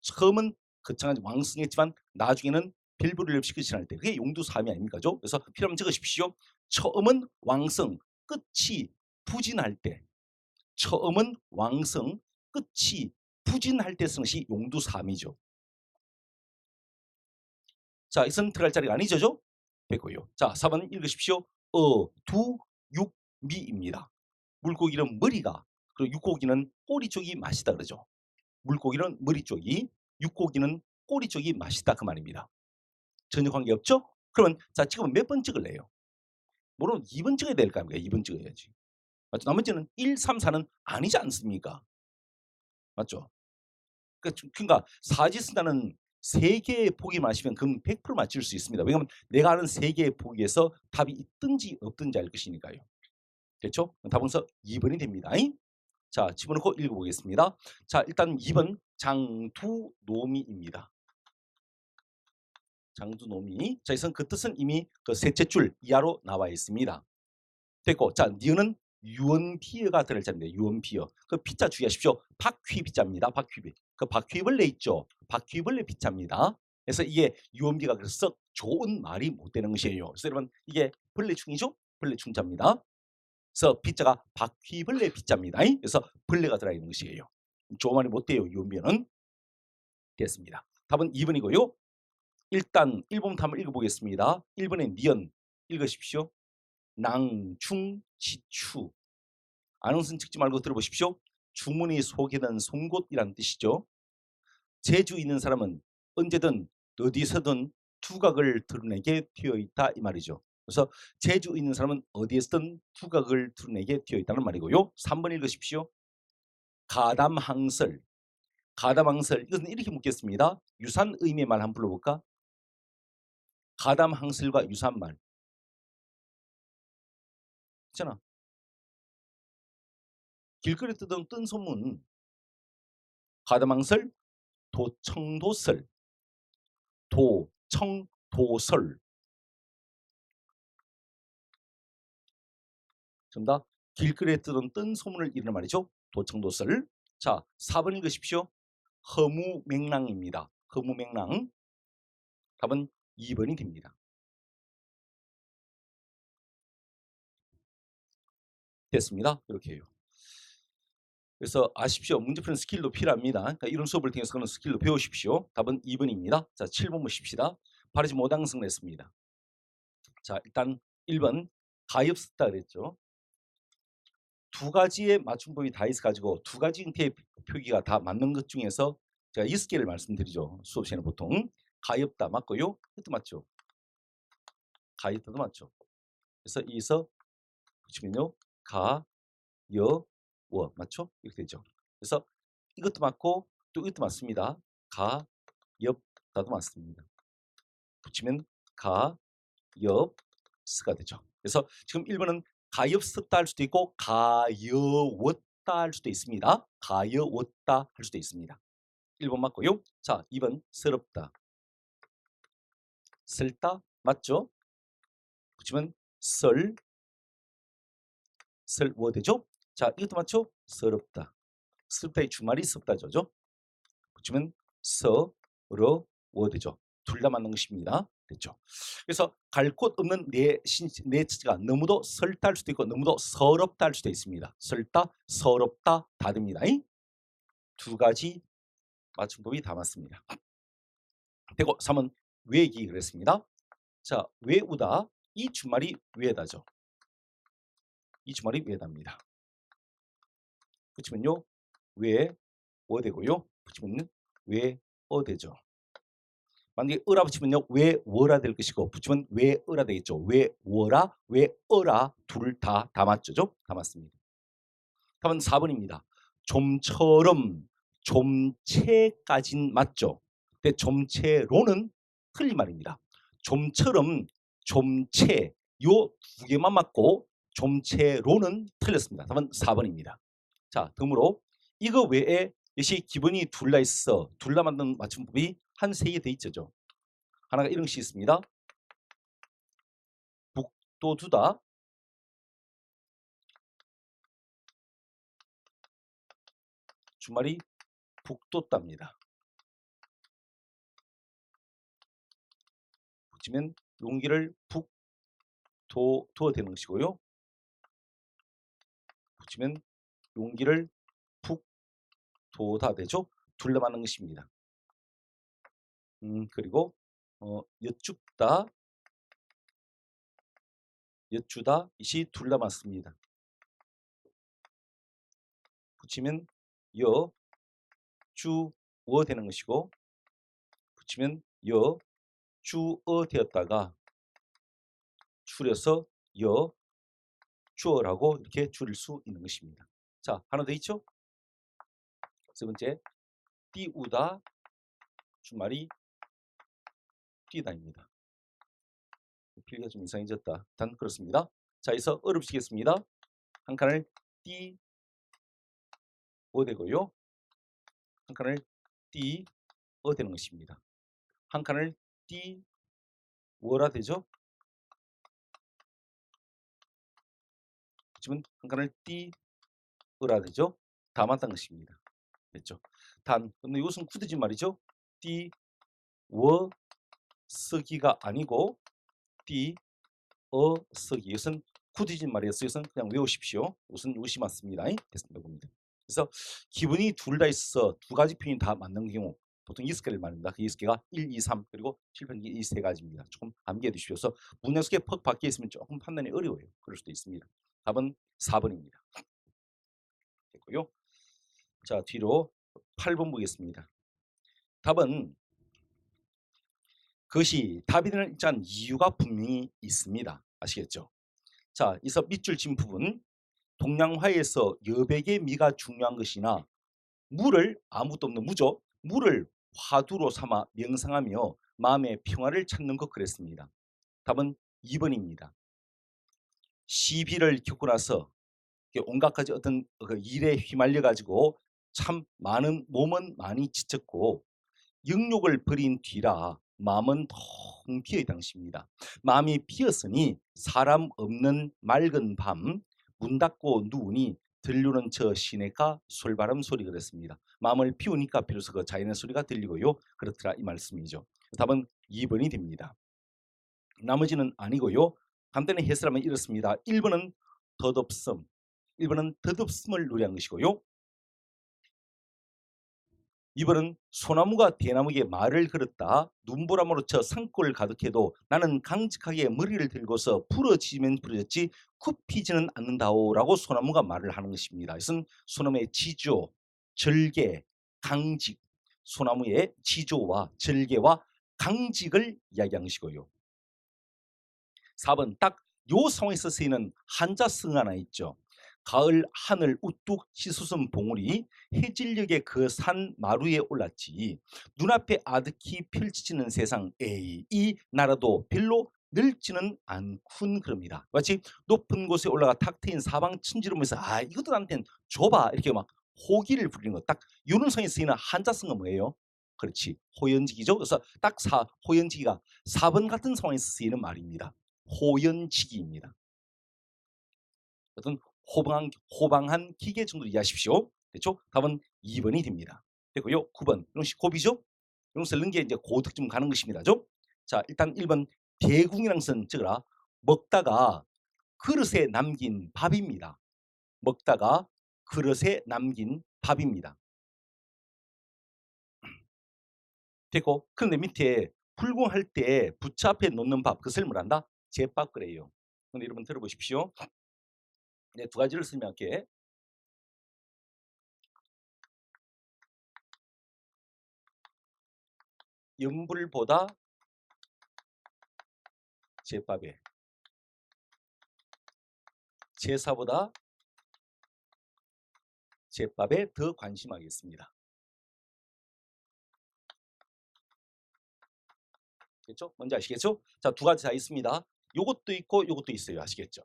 처음은 거창하지 왕성했지만 나중에는 별볼일 없이 끝이 날 때. 그게 용두삼이 아닙니까? 그래서 필요하면 적으십시오. 처음은 왕성, 끝이 부진할 때. 처음은 왕성, 끝이 부진할 때 쓰는 것이 용두삼이죠. 자, 이것은 들어갈 자리가 아니죠? 됐고요. 자, 4번 읽으십시오. 두육미입니다. 물고기는 머리가, 그리고 육고기는 꼬리 쪽이 맛있다 그러죠. 물고기는 머리 쪽이, 육고기는 꼬리 쪽이 맛있다 그 말입니다. 전혀 관계없죠? 그러면 자 지금 몇 번 찍을래요? 물론 2번 찍어야 될 거 아닙니까? 2번 찍어야지. 맞죠? 나머지는 1, 3, 4는 아니지 않습니까? 맞죠? 그러니까 사지선다는 3개의 보기 마시면 그럼 100% 맞출 수 있습니다. 왜냐하면 내가 아는 3개의 보기에서 답이 있든지 없든지 알 것이니까요. 됐죠? 답은서 2번이 됩니다. 자, 집어넣고 읽어보겠습니다. 자, 일단 2번 장두노미입니다. 장두노미. 자, 이선 그 뜻은 이미 그 셋째 줄 이하로 나와 있습니다. 됐고, 자, 니은은 유언비어가 들어갈 자입니다. 유언비어. 그 피자 주의하십시오. 바퀴비자입니다. 바퀴비. 그 바퀴벌레 있죠. 바퀴벌레 비자입니다. 그래서 이게 유언비가 그래서 좋은 말이 못 되는 것이에요. 그래서 여러분 이게 벌레충이죠. 벌레충자입니다. 그래서 비자가 바퀴벌레 비자입니다. 그래서 벌레가 들어 있는 것이에요. 좋은 말이 못 돼요. 유언비어는. 됐습니다. 답은 2번이고요. 일단 1번부터 한번 읽어보겠습니다. 1번의 니은 읽으십시오. 낭충지추. 아는 것은 찍지 말고 들어보십시오. 주문이 소개된 송곳이란 뜻이죠. 재주 있는 사람은 언제든 어디서든 두각을 드러내게 되어 있다 이 말이죠. 그래서 재주 있는 사람은 어디에서든 두각을 드러내게 되어 있다는 말이고요. 3번 읽으십시오. 가담항설. 가담항설 이것은 이렇게 묻겠습니다. 유사한 의미의 말 한번 불러볼까? 가담항설과 유사한 말. 있잖아. 길거리 뜨던 뜬 소문. 가담항설, 도청도설, 도청도설. 정답. 길거리에 뜨던 뜬 소문을 이르는 말이죠. 도청도설. 자, 4번 읽으십시오. 허무맹랑입니다. 허무맹랑. 답은 2번이 됩니다. 됐습니다. 이렇게 해요. 그래서 아십시오. 문제 푸는 스킬도 필요합니다. 그러니까 이런 수업을 통해서 그런 스킬도 배우십시오. 답은 2번입니다. 자, 7번 보십시다. 바르지 못한 것을 냈습니다. 자, 일단 1번 가엾다 그랬죠. 두 가지의 맞춤법이 다 있어가지고 두 가지 형태의 표기가 다 맞는 것 중에서 제가 6개를 말씀드리죠. 수업 시간에 보통. 가엾다 맞고요. 이것도 맞죠. 가엾다도 맞죠. 그래서 이서 붙이면요. 가, 여, 워 맞죠? 이렇게 되죠. 그래서 이것도 맞고 또 이것도 맞습니다. 가, 엽, 다도 맞습니다. 붙이면 가, 엽, 스가 되죠. 그래서 지금 1번은 가엾었다 할 수도 있고 가여웠다 할 수도 있습니다. 가여웠다 할 수도 있습니다. 1번 맞고요. 자, 2번 서럽다. 설다 맞죠? 붙이면 설워 되죠? 자, 이것도 맞죠? 서럽다. 서럽다의 주말이 섭다죠. 붙이면 서러워 되죠. 둘 다 맞는 것입니다. 됐죠. 그래서 갈 곳 없는 내 처지가 너무도 설다 할 수도 있고 너무도 서럽다 할 수도 있습니다. 설다, 서럽다 다 됩니다. 두 가지 맞춤법이 다 맞습니다. 되고 3은 외기 그랬습니다. 자, 외우다 이 주말이 외다죠. 이 주말이 외답니다. 붙이면요 외어 되고요. 붙이면 외어 되죠. 만약에 어라 붙이면요 외워라 될 것이고 붙이면 외어라 되겠죠. 외워라 외어라 둘 다 맞죠. 다 맞습니다. 답은 4번입니다. 좀처럼 좀채까진 맞죠. 근데 좀채로는 틀린 말입니다. 좀처럼 좀채 요 두 개만 맞고 좀채로는 틀렸습니다. 답은 4번입니다. 자, 덤으로 이거 외에 역시 기본이 둘 다 있어. 둘 다 만든 맞춤법이 한 세 개 돼 있죠. 하나가 이런 것이 있습니다. 북도두다. 주말이 북돋답니다. 붙이면 용기를 북도어 되는 것이고요. 붙이면 용기를 북도다 되죠. 둘 다 맞는 것입니다. 그리고 여쭙다, 여쭈다 이시 둘 다 맞습니다. 붙이면 여주어 되는 것이고 붙이면 여주어 되었다가 줄여서 여주어라고 이렇게 줄일 수 있는 것입니다. 자, 하나 더 있죠? 세 번째, 띄우다 주말이 뛰다입니다. 필기가 좀 이상해졌다. 단 그렇습니다. 자, 여기서 어렵시겠습니다. 한 칸을 띄어 되고요. 한 칸을 띄어 되는 것입니다. 한 칸을 띄워라 되죠? 지금 한 칸을 띄어라 되죠? 다 맞다는 것입니다. 됐죠? 단, 근데 이것은 굳어진 말이죠? 띄워 쓰기가 아니고 쓰기. 이것은 굳어진 말이었어요. 이것은 그냥 외우십시오. 우선 이것이 맞습니다. 됐습니다. 봅니다. 그래서 기본이 둘 다 있어 두 가지 표현이 다 맞는 경우 보통 6개를 말합니다. 그 6개가 1, 2, 3 그리고 실패하는 이 세 가지입니다. 조금 암기해 두십시오. 문장 속에 퍽 박혀 있으면 조금 판단이 어려워요. 그럴 수도 있습니다. 답은 4번입니다. 됐고요. 자, 뒤로 8번 보겠습니다. 답은 그것이 답이 되는 일단 이유가 분명히 있습니다. 아시겠죠? 자, 이서 밑줄 친 부분 동양화에서 여백의 미가 중요한 것이나 물을 아무것도 없는 무죠. 물을 화두로 삼아 명상하며 마음의 평화를 찾는 것 그랬습니다. 답은 2번입니다. 시비를 겪고 나서 온갖 가지 어떤 그 일에 휘말려 가지고 참 많은 몸은 많이 지쳤고 영욕을 버린 뒤라 마음은 텅 비어 당시입니다. 마음이 비었으니 사람 없는 맑은 밤 문 닫고 누우니 들리는 저 시내가 솔바람 소리 그랬습니다. 마음을 비우니까 비로소 그 자연의 소리가 들리고요. 그렇더라 이 말씀이죠. 답은 2번이 됩니다. 나머지는 아니고요. 간단히 해설하면 이렇습니다. 1번은 덧없음, 1번은 덧없음을 노래한 것이고요. 2번은 소나무가 대나무에게 말을 걸었다. 눈보람으로 쳐 산골 가득해도 나는 강직하게 머리를 들고서 부러지면 부러졌지 굽히지는 않는다오라고 소나무가 말을 하는 것입니다. 이것은 소나무의 지조, 절개, 강직, 소나무의 지조와 절개와 강직을 이야기한 것이고요. 4번 딱 요 상황에서 쓰이는 한자성 하나 있죠. 가을 하늘 우뚝 치솟은 봉우리 해질녘에 그 산 마루에 올랐지 눈앞에 아득히 펼쳐지는 세상 에이 이 나라도 별로 넓지는 않군 그럽니다. 마치 높은 곳에 올라가 탁 트인 사방 친지르면서 아 이것도 나한테는 좁아 이렇게 막 호기를 부리는 것 딱 요런 성에 쓰이는 한자성은 뭐예요? 그렇지 호연지기죠. 그래서 딱 호연지기가 4번 같은 상황에서 쓰이는 말입니다. 호연지기입니다. 어떤 호방한 기계 정도 이해하십시오. 그렇죠? 답은 2번이 됩니다. 됐고요. 9번 이런 식 고비죠. 이런 것을 넣은 게 이제 고득점 가는 것입니다죠. 자, 일단 1번 대궁이라는 것은 적어라. 먹다가 그릇에 남긴 밥입니다. 먹다가 그릇에 남긴 밥입니다. 됐고, 그런데 밑에 불공할 때 부처 앞에 놓는 밥, 그것을 뭐란다? 제밥 그래요. 근데 여러분 들어보십시오. 네, 두 가지를 설명할게. 염불보다 제밥에, 제사보다 제밥에 더 관심하겠습니다. 됐죠? 뭔지 아시겠죠? 자, 두 가지 다 있습니다. 요것도 있고 요것도 있어요. 아시겠죠?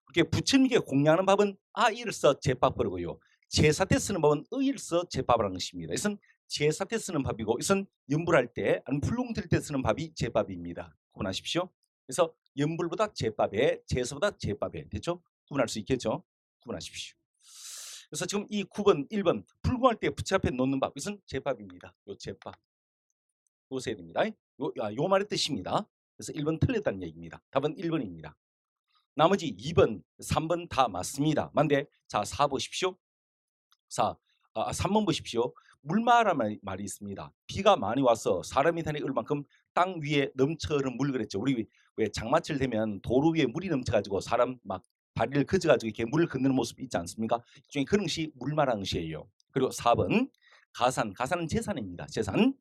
그렇게 부처님께 공양하는 밥은 아이를 써 제밥 그러고요. 제사 때 쓰는 밥은 의를 써 제밥이라는 것입니다. 이것은 제사 때 쓰는 밥이고 이것은 염불할 때 아니면 불공 드릴 때 쓰는 밥이 제밥입니다. 구분하십시오. 그래서 염불보다 제밥에, 제사보다 제밥에. 됐죠? 구분할 수 있겠죠? 구분하십시오. 그래서 지금 이 9번, 1번 불공할 때 부처 앞에 놓는 밥, 이것은 제밥입니다. 요 제밥. 요세야 됩니다. 요 말의 뜻입니다. 그래서 1번 틀렸다는 얘기입니다. 답은 1번입니다. 나머지 2번, 3번 다 맞습니다. 만데 자, 4 보십시오. 3번 보십시오. 물마라는 말이 있습니다. 비가 많이 와서 사람이 다니는 얼만큼 땅 위에 넘쳐 흐르는 물 그랬죠. 우리 왜 장마철 되면 도로 위에 물이 넘쳐가지고 사람 막 다리를 그져가지고 이렇게 물을 건너는 모습 있지 않습니까? 일종의 그런 것이 물마라는 것이에요. 그리고 4번 가산, 가산은 재산입니다. 재산.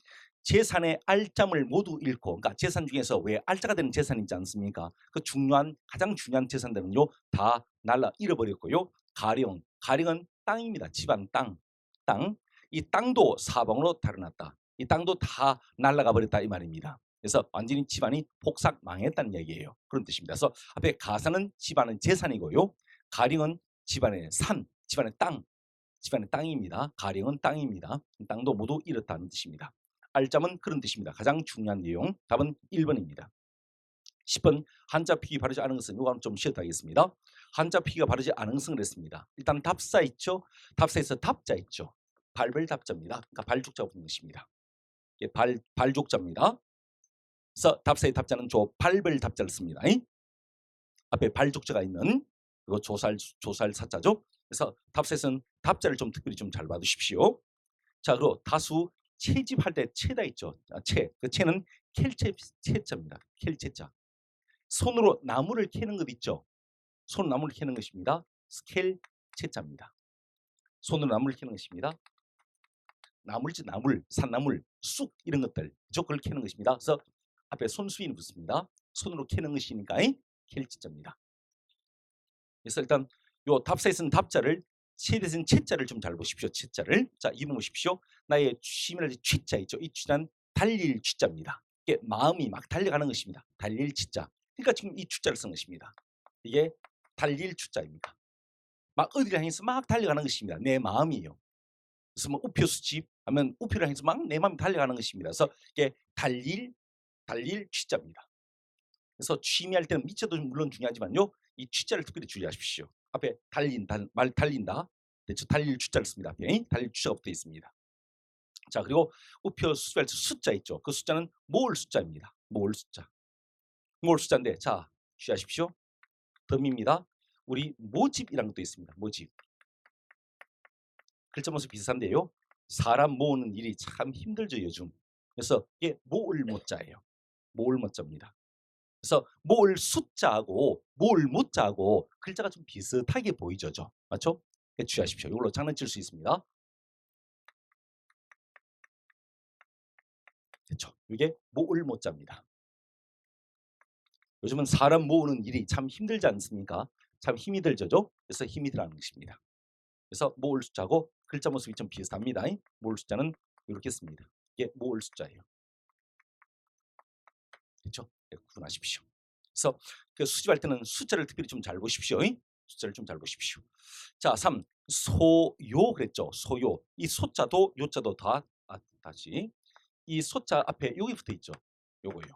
재산의 알짬을 모두 잃고, 그러니까 재산 중에서 왜 알짜가 되는 재산이 있지 않습니까? 그 중요한 가장 중요한 재산들은요 다 날라 잃어버렸고요. 가령, 가령은 땅입니다. 집안 땅, 땅. 이 땅도 사방으로 달아났다. 이 땅도 다 날아가 버렸다 이 말입니다. 그래서 완전히 집안이 폭삭 망했다는 얘기예요. 그런 뜻입니다. 그래서 앞에 가산은 집안의 재산이고요. 가령은 집안의 산, 집안의 땅, 집안의 땅입니다. 가령은 땅입니다. 땅도 모두 잃었다는 뜻입니다. 알짬은 그런 뜻입니다. 가장 중요한 내용. 답은 1번입니다. 10번 한자 피기 바르지 않은 것은 이거는 좀 쉬었다 하겠습니다. 한자 피기가 바르지 않은 것은 그랬습니다. 일단 답사 있죠. 답사에서 답자 있죠. 발벌답자입니다. 그러니까 발족자 붙는 것입니다. 예, 발족자입니다. 그래서 답사의 답자는 발벌답자를 씁니다. 앞에 발족자가 있는 그리고 조살 사자죠. 그래서 답사에서는 답자를 좀 특별히 좀 잘 봐두십시오. 자, 그리고 다수 채집할 때 채다 있죠. 채. 그 채는 켈채자입니다. 켈채자. 손으로 나무를 캐는 것 있죠. 손으로 나무를 캐는 것입니다. 스켈 채자입니다. 손으로 나무를 캐는 것입니다. 나물지 나물, 산나물, 쑥 이런 것들 그걸 캐는 것입니다. 그래서 앞에 손수인 붙습니다. 손으로 캐는 것이니까 캘지자입니다. 그래서 일단 요 답사에 쓰는 답자를 채에 쓴 채자를 좀 잘 보십시오. 채자를. 자, 2번 보십시오. 나의 취미를 취자 있죠. 이 취자는 달릴 취자입니다. 이게 마음이 막 달려가는 것입니다. 달릴 취자. 그러니까 지금 이 취자를 쓴 것입니다. 이게 달릴 취자입니다. 막 어디를 향해서 막 달려가는 것입니다. 내 마음이요. 그래서 뭐 우표 수집 하면 우표를 향해서 막 내 마음이 달려가는 것입니다. 그래서 이게 달릴 취자입니다. 그래서 취미할 때는 미처도 물론 중요하지만요. 이 취자를 특별히 주의하십시오. 앞에 말 달린다. 대체 달릴 취자를 씁니다. 앞에 달릴 취자가 붙어 있습니다. 자, 그리고 우표 수집할 때 숫자 있죠. 그 숫자는 모을 숫자입니다. 모을 숫자. 모을 숫자인데 자, 주의하십시오. 덤입니다. 우리 모집이라는 것도 있습니다. 모집. 글자 모습 비슷한데요. 사람 모으는 일이 참 힘들죠 요즘. 그래서 이게 모을 모자예요. 모을 모자입니다. 그래서 모을 숫자하고 모을 모자하고 글자가 좀 비슷하게 보이죠. 맞죠? 주의하십시오. 이걸로 장난칠 수 있습니다. 그렇죠. 이게 모을 모자입니다. 요즘은 사람 모으는 일이 참 힘들지 않습니까? 참 힘이 들죠. 그래서 힘이 들어가는 것입니다. 그래서 모을 숫자하고 글자 모습이 좀 비슷합니다. 모을 숫자는 이렇게 씁니다. 이게 모을 숫자예요. 그렇죠? 구분하십시오. 그래서 그 수집할 때는 숫자를 특별히 좀 잘 보십시오. 숫자를 좀 잘 보십시오. 자, 3. 소요 그랬죠. 소요. 이 소자도 요자도 다 다시 이 소자 앞에 여기 붙어 있죠. 요거요.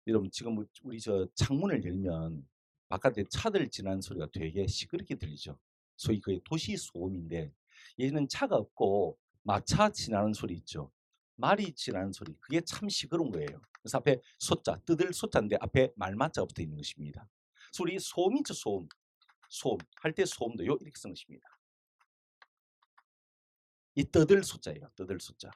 여러분 지금 우리 저 창문을 열면 바깥에 차들 지나는 소리가 되게 시끄럽게 들리죠. 소위 그 도시 소음인데 예전엔 차가 없고 마차 지나는 소리 있죠. 말이 지나는 소리. 그게 참 시끄러운 거예요. 그래서 앞에 소자, 뜯을 소자인데 앞에 말마자가 붙어 있는 것입니다. 그래서 우리 소음 있죠, 소음. 소음. 할 때 소음도요, 이렇게 쓰는 것입니다. 이 뜯을 소자예요, 뜯을 소자.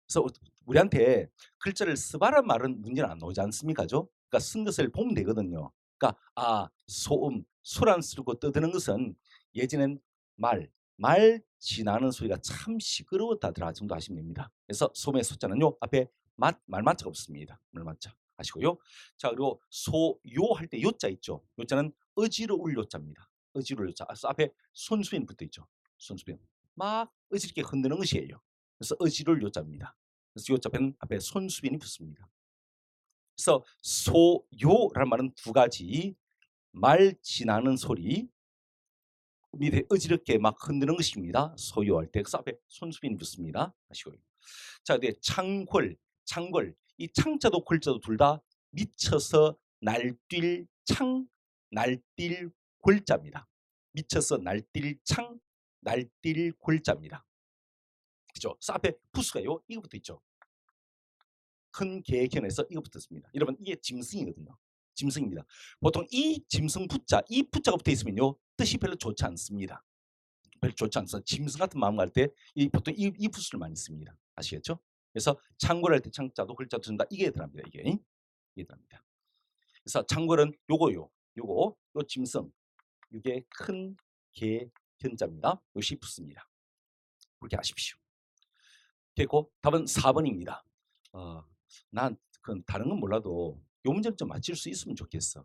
그래서 우리한테 글자를 쓰바란 말은 문제는 안 나오지 않습니까죠? 그러니까 쓴 것을 보면 되거든요. 그러니까 소음, 소란 쓰고 떠드는 것은 예전엔 말 지나는 소리가 참 시끄러웠다더라 정도 하시면 됩니다. 그래서 소음의 소자는요 앞에 말마자가 없습니다. 말마자 아시고요. 자 그리고 소요 할 때 요자 있죠. 요자는 어지러울 요자입니다. 어지러울 요자. 그래서 앞에 손수빈 붙어 있죠. 손수빈 막 어지럽게 흔드는 것이에요. 그래서 어지러울 요자입니다. 그래서 요자 앞에 손수빈이 붙습니다. 그래서 소요라는 말은 두 가지 말 지나는 소리 밑에 어지럽게 막 흔드는 것입니다. 소요할 때 그래서 앞에 손수빈이 붙습니다. 아시고요. 자, 근데 창궐 이 창자도 골자도 둘 다 미쳐서 날뛸 창 날뛸 골자입니다. 미쳐서 날뛸 창 날뛸 골자입니다. 그죠? 그래서 앞에 부수가요 이거 붙어 있죠. 큰 개견에서 이거 붙었습니다. 여러분 이게 짐승이거든요. 짐승입니다. 보통 이 짐승 부자, 이 부자가 붙어 있으면요 뜻이 별로 좋지 않습니다. 별로 좋지 않습니다. 짐승 같은 마음 갈 때 보통 이 부수를 많이 씁니다. 아시겠죠? 그래서 창궐할 때 창자도 글자도 쓴다. 이게 들어갑니다. 이게 들어갑니다. 그래서 창궐은 요거 짐승 이게 큰 개 견자입니다. 요시 붙습니다. 그렇게 아십시오. 됐고 답은 4번입니다. 난 다른 건 몰라도 요 문제는 좀 맞힐 수 있으면 좋겠어.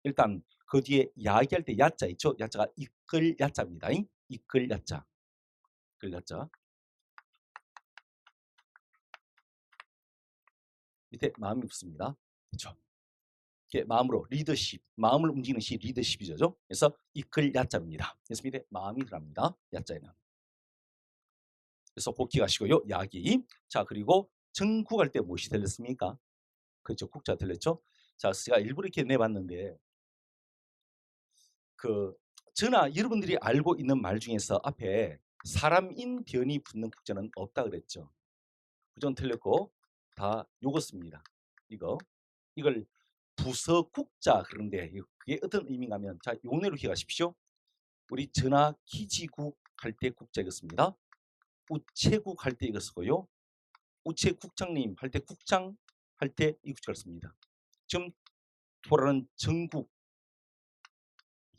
일단 그 뒤에 야기할 때 야자 있죠? 야자가 이끌 야자입니다. 이끌 야자. 이끌 야자. 밑에 마음이 붙습니다. 그렇죠? 이게 마음으로 리더십, 마음을 움직이는 시 리더십이죠. 그래서 이끌 야자입니다. 그래서 밑에 마음이 들어갑니다. 야자에는. 그래서 곡기 가시고요. 야기. 자 그리고 정국할 때 무엇이 들렸습니까? 그렇죠. 국자 들렸죠. 자 제가 일부러 이렇게 내봤는데 저나 여러분들이 알고 있는 말 중에서 앞에 사람인 변이 붙는 국자는 없다 그랬죠. 그전 틀렸고 다 요거 씁니다. 이걸 부서국자 그런데 그게 어떤 의미인가 하면 자 요내로 기억하십시오. 우리 전화 기지국 할 때 국자 이거 씁니다. 우체국 할 때 이거 쓰고요. 우체국장님 할 때 국장 할 때 이 국자를 씁니다. 지금 돌아가는 전국,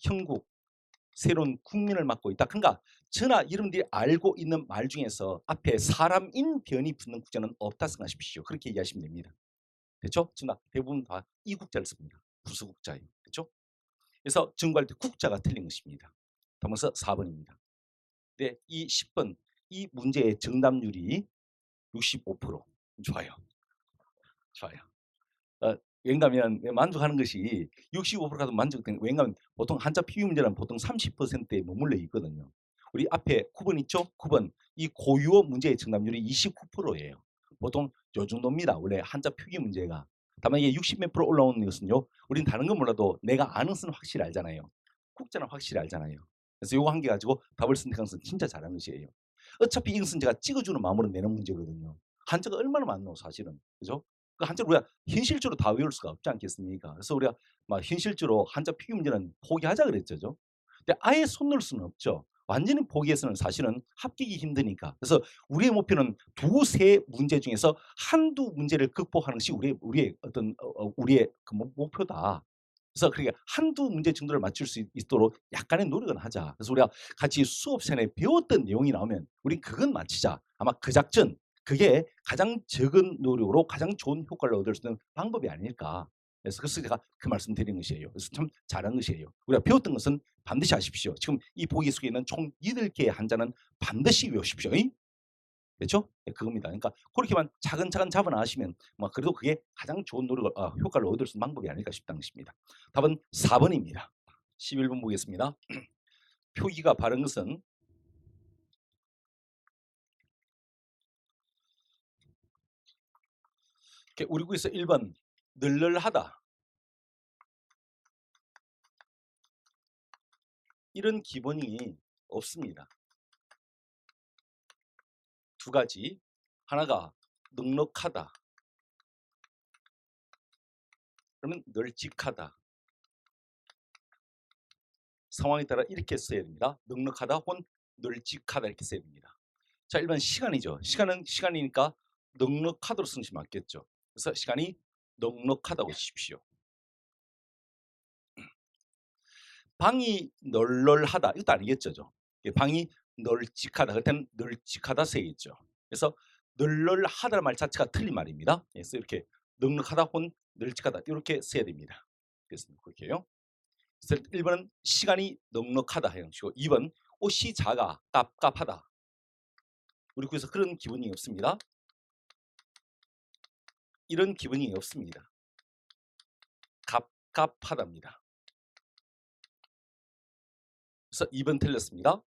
형국, 새로운 국민을 맡고 있다. 그러니까 저나 여러분들이 알고 있는 말 중에서 앞에 사람인 변이 붙는 국자는 없다 생각하십시오. 그렇게 얘기하시면 됩니다. 그렇죠? 저나 대부분 다 이 국자를 씁니다. 부수국자예요. 그렇죠? 그래서 증거할 때 국자가 틀린 것입니다. 그러면서 4번입니다. 네, 이 10번 이 문제의 정답률이 65%. 좋아요. 좋아요. 왜냐하면 만족하는 것이 65%가도 만족된 왜냐하면 보통 한자 피기 문제는 보통 30%에 머물러 있거든요. 우리 앞에 9번 있죠? 9번 이 고유어 문제의 정답률이 29%예요. 보통 요 정도입니다. 원래 한자 표기 문제가. 다만 이게 60 몇 프로 올라오는 것은요. 우린 다른 건 몰라도 내가 아는 수는 확실히 알잖아요. 국자는 확실히 알잖아요. 그래서 요거 한 개 가지고 답을 선택한 것은 진짜 잘한 것이에요. 어차피 이것은 제가 찍어주는 마음으로 내는 문제거든요. 한자가 얼마나 많노 사실은. 그죠? 그 한자를 우리가 현실적으로 다 외울 수가 없지 않겠습니까? 그래서 우리가 막 현실적으로 한자 필기 문제는 포기하자 그랬죠. 근데 아예 손 놓을 수는 없죠. 완전히 포기해서는 사실은 합격이 힘드니까. 그래서 우리의 목표는 두세 문제 중에서 한두 문제를 극복하는 것이 우리의 어떤 우리의 그 목표다. 그래서 그러니까 한두 문제 정도를 맞출 수 있도록 약간의 노력은 하자. 그래서 우리가 같이 수업 시간에 배웠던 내용이 나오면 우리 그건 맞히자. 아마 그 작전 그게 가장 적은 노력으로 가장 좋은 효과를 얻을 수 있는 방법이 아닐까. 그래서 제가 그 말씀 드린 것이에요. 그래서 참 잘한 것이에요. 우리가 배웠던 것은 반드시 하십시오. 지금 이 보기 속에 있는 총 8개의 한자는 반드시 외우십시오. 그렇죠? 네, 그겁니다. 그러니까 그렇게만 차근차근 잡아나가시면 그래도 그게 가장 좋은 노력을 효과를 얻을 수 있는 방법이 아닐까 싶다는 것입니다. 답은 4번입니다. 11번 보겠습니다. 표기가 바른 것은 우리 구에서 1번 널널하다. 이런 기본이 없습니다. 두 가지. 하나가 넉넉하다. 그러면 널찍하다. 상황에 따라 이렇게 써야 됩니다. 넉넉하다 혹은 널찍하다 이렇게 써야 됩니다. 자, 1번 시간이죠. 시간은 시간이니까 넉넉하다로 쓰는 것이 맞겠죠. 그래서 시간이 넉넉하다고 치십시오. 방이 널널하다. 이것도 아니겠죠. 방이 널찍하다. 그럴 때는 널찍하다 써야겠죠. 그래서 널널하다는 말 자체가 틀린 말입니다. 그래서 이렇게 넉넉하다 혹은 널찍하다 이렇게 써야 됩니다. 됐습니다. 그렇게요. 그래서 1번은 시간이 넉넉하다 해놓으시고 2번 옷이 작아 깝깝하다. 우리 구에서 그런 기분이 없습니다. 이런 기분이 없습니다. 갑갑하답니다. 그래서 2번 틀렸습니다.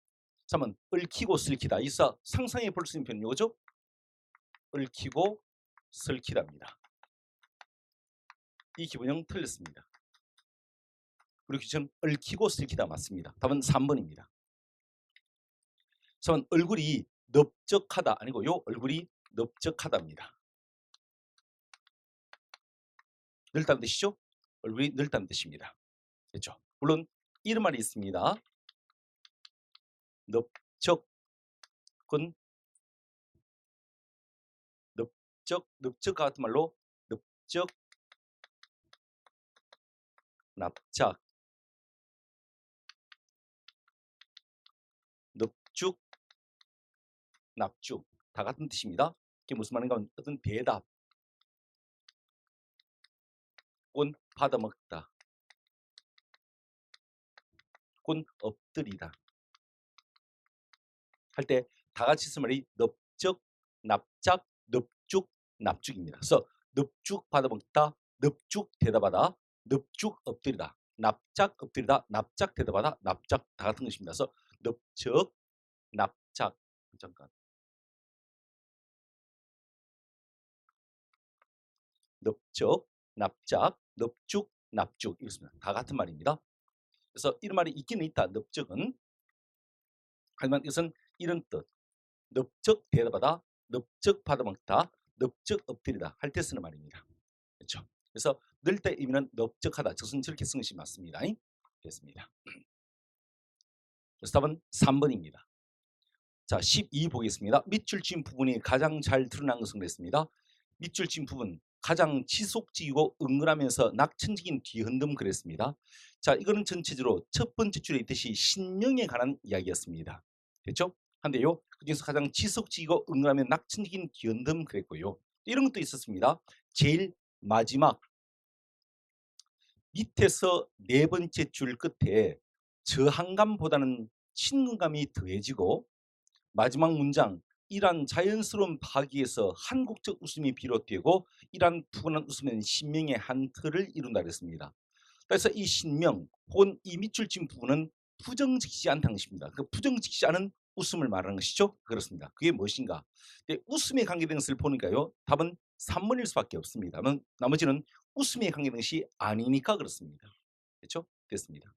3번 얽히고 슬키다. 이사 상상해 볼 수 있는 표현 이거죠? 얽히고 슬키답니다. 이 기본형 틀렸습니다. 그리고 지금 얽히고 슬키다 맞습니다. 답은 3번입니다. 3번 얼굴이 넓적하다 아니고요. 얼굴이 넓적하답니다. 넓다는 뜻이죠? 얼굴이 넓다는 뜻입니다. 그렇죠? 물론 이런 말이 있습니다. 넓적은 넓적 같은 말로 넓적 납작 넙죽 납죽 다 같은 뜻입니다. 이게 무슨 말인가 하면 어떤 대답 혹은 받아먹다 혹은 엎드리다 할 때 다 같이 쓴 말이 넙적 납작 넙죽 납죽입니다. 그래서 넙죽 받아먹다 넙죽 대답하다 넙죽 엎드리다 납작 엎드리다 납작 대답하다 납작 다 같은 것입니다. 그래서 넙적 납작 잠깐 넙적 납작 넙죽 납죽 이렇습니다. 다 같은 말입니다. 그래서 이런 말이 있기는 있다. 넙적은 하지만 이것은 이런 뜻. 넓적 대답하다, 넓적 받아먹다, 넓적 엎드리다 할 때 쓰는 말입니다. 그렇죠? 그래서 늘 때 의미는 넓적하다. 저는 저렇게 쓰는 것이 맞습니다. 됐습니다. 그래서 답은 3번입니다. 자, 12 보겠습니다. 밑줄 친 부분이 가장 잘 드러난 것은 그랬습니다. 밑줄 친 부분 가장 지속적이고 은근하면서 낙천적인 뒤흔듦 그랬습니다. 자, 이거는 전체적으로 첫 번째 줄에 있듯이 신명에 관한 이야기였습니다. 됐죠? 한데요, 그중에서 가장 지속적이고 은근하면 낙천적인 뒤흔듦 그랬고요. 이런 것도 있었습니다. 제일 마지막 밑에서 네 번째 줄 끝에 저항감보다는 친근감이 더해지고 마지막 문장 이러한 자연스러운 파기에서 한국적 웃음이 비롯되고 이러한 푸근한 웃음은 신명의 한 틀을 이룬다 그랬습니다. 그래서 이 신명 혹은 이 밑줄 친 부분은 부정직시 않다는 것입니다. 그 부정직시 않은 웃음을 말하는 것이죠. 그렇습니다. 그게 무엇인가? 웃음에 관계된 것을 보니까요. 답은 3번일 수밖에 없습니다. 나머지는 웃음에 관계된 것이 아니니까 그렇습니다. 그렇죠? 됐습니다.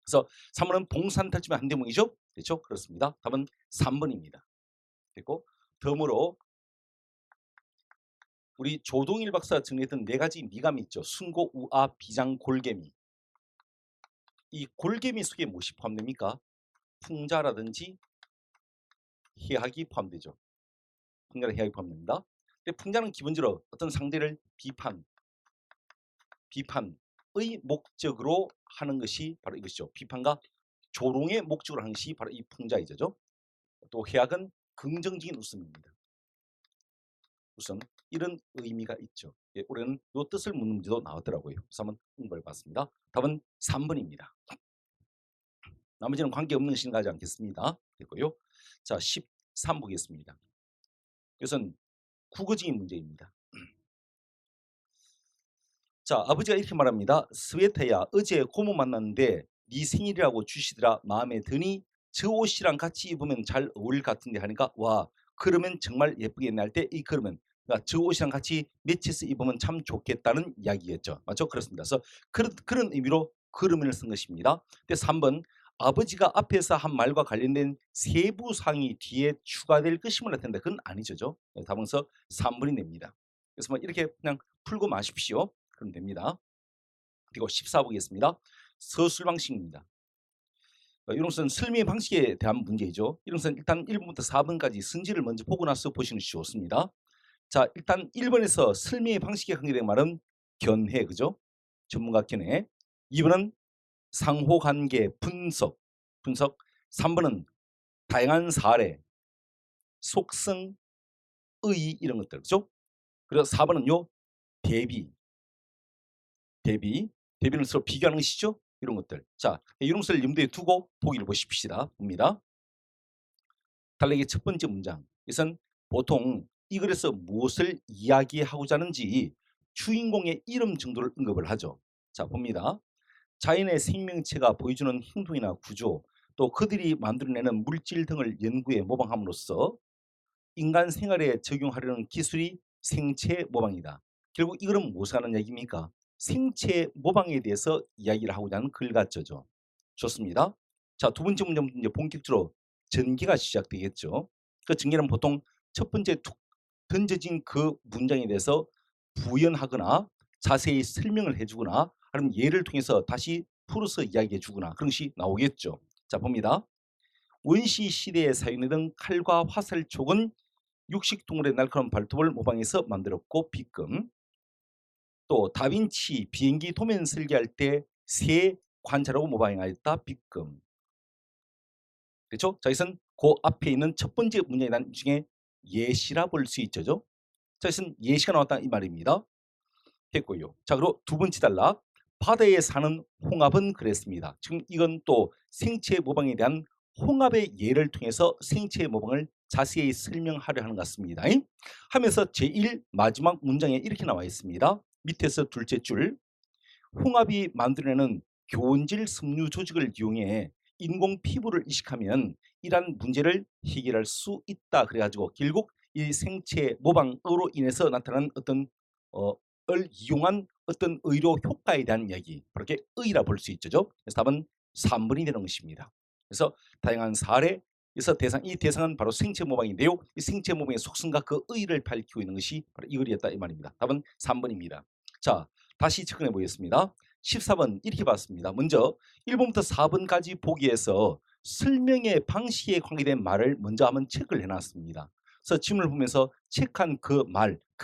그래서 3번은 봉산탈취면 한 대목이죠. 그렇죠? 그렇습니다. 답은 3번입니다. 됐고 덤으로 우리 조동일 박사가 정리했던 네 가지 미감이 있죠. 순고, 우아, 비장, 골개미. 이 골개미 속에 무엇이 포함됩니까? 풍자라든지 희학이 포함되죠. 풍자랑 희학이 포함됩니다. 근데 풍자는 기본적으로 어떤 상대를 비판의 목적으로 하는 것이 바로 이것이죠. 비판과 조롱의 목적으로 하는 것이 바로 이 풍자이죠. 또 희학은 긍정적인 웃음입니다. 우선 이런 의미가 있죠. 예, 올해는 이 뜻을 묻는 문제도 나왔더라고요. 그래서 한번 공부를 봤습니다. 답은 3번입니다. 나머지는 관계없는 시는 가지 않겠습니다. 됐고요. 자, 13 보겠습니다. 이것은 국어적인 문제입니다. 자, 아버지가 이렇게 말합니다. 스웨터야, 어제 고모 만났는데 네 생일이라고 주시더라. 마음에 드니 저 옷이랑 같이 입으면 잘 어울릴 것 같은데 하니까 와, 그러면 정말 예쁘겠네 할 때 이 그러면 그러니까 저 옷이랑 같이 매치해서 입으면 참 좋겠다는 이야기겠죠. 맞죠? 그렇습니다. 그래서 그런 의미로 그러면을 쓴 것입니다. 근데 3번 아버지가 앞에서 한 말과 관련된 세부 사항이 뒤에 추가될 것임을 나타낸다. 그건 아니죠. 답은서 3번이 됩니다. 그래서 뭐 이렇게 그냥 풀고 마십시오. 그럼 됩니다. 그리고 14 보겠습니다. 서술 방식입니다. 이런 것은 설명의 방식에 대한 문제이죠. 이런 것은 일단 1번부터 4번까지 선지를 먼저 보고 나서 보시는 것이 좋습니다. 자, 일단 1번에서 설명의 방식에 관계된 말은 견해, 그죠? 전문가 견해. 2번은 상호관계 분석. 3번은 다양한 사례, 속성, 의 이런 것들, 그죠? 그리고 4번은요, 대비. 대비는 서로 비교하는 것이죠. 이런 것들. 자, 이런 것을 염두에 두고 보기를 보십시다. 봅니다. 달리기 첫 번째 문장. 이것은 보통 이 글에서 무엇을 이야기하고자 하는지 주인공의 이름 정도를 언급을 하죠. 자, 봅니다. 자연의 생명체가 보여주는 행동이나 구조, 또 그들이 만들어내는 물질 등을 연구해 모방함으로써 인간 생활에 적용하려는 기술이 생체 모방이다. 결국 이거는 무엇을 하는 얘기입니까? 생체 모방에 대해서 이야기를 하고자 하는 글 같죠. 좋습니다. 자, 두 번째 문제부터 이제 본격적으로 전개가 시작되겠죠. 그 전개는 보통 첫 번째 툭 던져진 그 문장에 대해서 부연하거나 자세히 설명을 해주거나 아니면 예를 통해서 다시 풀어서 이야기해 주거나 그런 것이 나오겠죠. 자, 봅니다. 원시 시대에 사용되던 칼과 화살촉은 육식동물의 날카로운 발톱을 모방해서 만들었고 비금. 또 다빈치 비행기 도면 설계할 때 새 관찰하고 모방하였다 비금. 그렇죠? 자, 이것은 그 앞에 있는 첫 번째 문장에 대한 중에 예시라 볼 수 있죠. 자, 이것은 예시가 나왔다 이 말입니다. 됐고요. 자, 그리고 두 번째 단락. 바다에 사는 홍합은 그랬습니다. 지금 이건 또 생체 모방에 대한 홍합의 예를 통해서 생체 모방을 자세히 설명하려 하는 것 같습니다. 하면서 제1 마지막 문장에 이렇게 나와 있습니다. 밑에서 둘째 줄. 홍합이 만들어내는 교원질 섬유 조직을 이용해 인공 피부를 이식하면 이러한 문제를 해결할 수 있다. 그래가지고 결국 이 생체 모방으로 인해서 나타난 어떤 을 이용한 어떤 의료 효과에 대한 이야기, 그렇게 의라 볼 수 있죠. 그래서 답은 3번이 되는 것입니다. 그래서 다양한 사례에서 이 대상은 바로 생체 모방인데요. 이 생체 모방의 속성과 그 의를 밝히고 있는 것이 바로 이 글이었다 이 말입니다. 답은 3번입니다. 자, 다시 접근해 보겠습니다. 14번 이렇게 봤습니다. 먼저 1번부터 4번까지 보기에서 설명의 방식에 관계된 말을 먼저 한번 체크를 해놨습니다. 그래서 지문을 보면서 체크한 그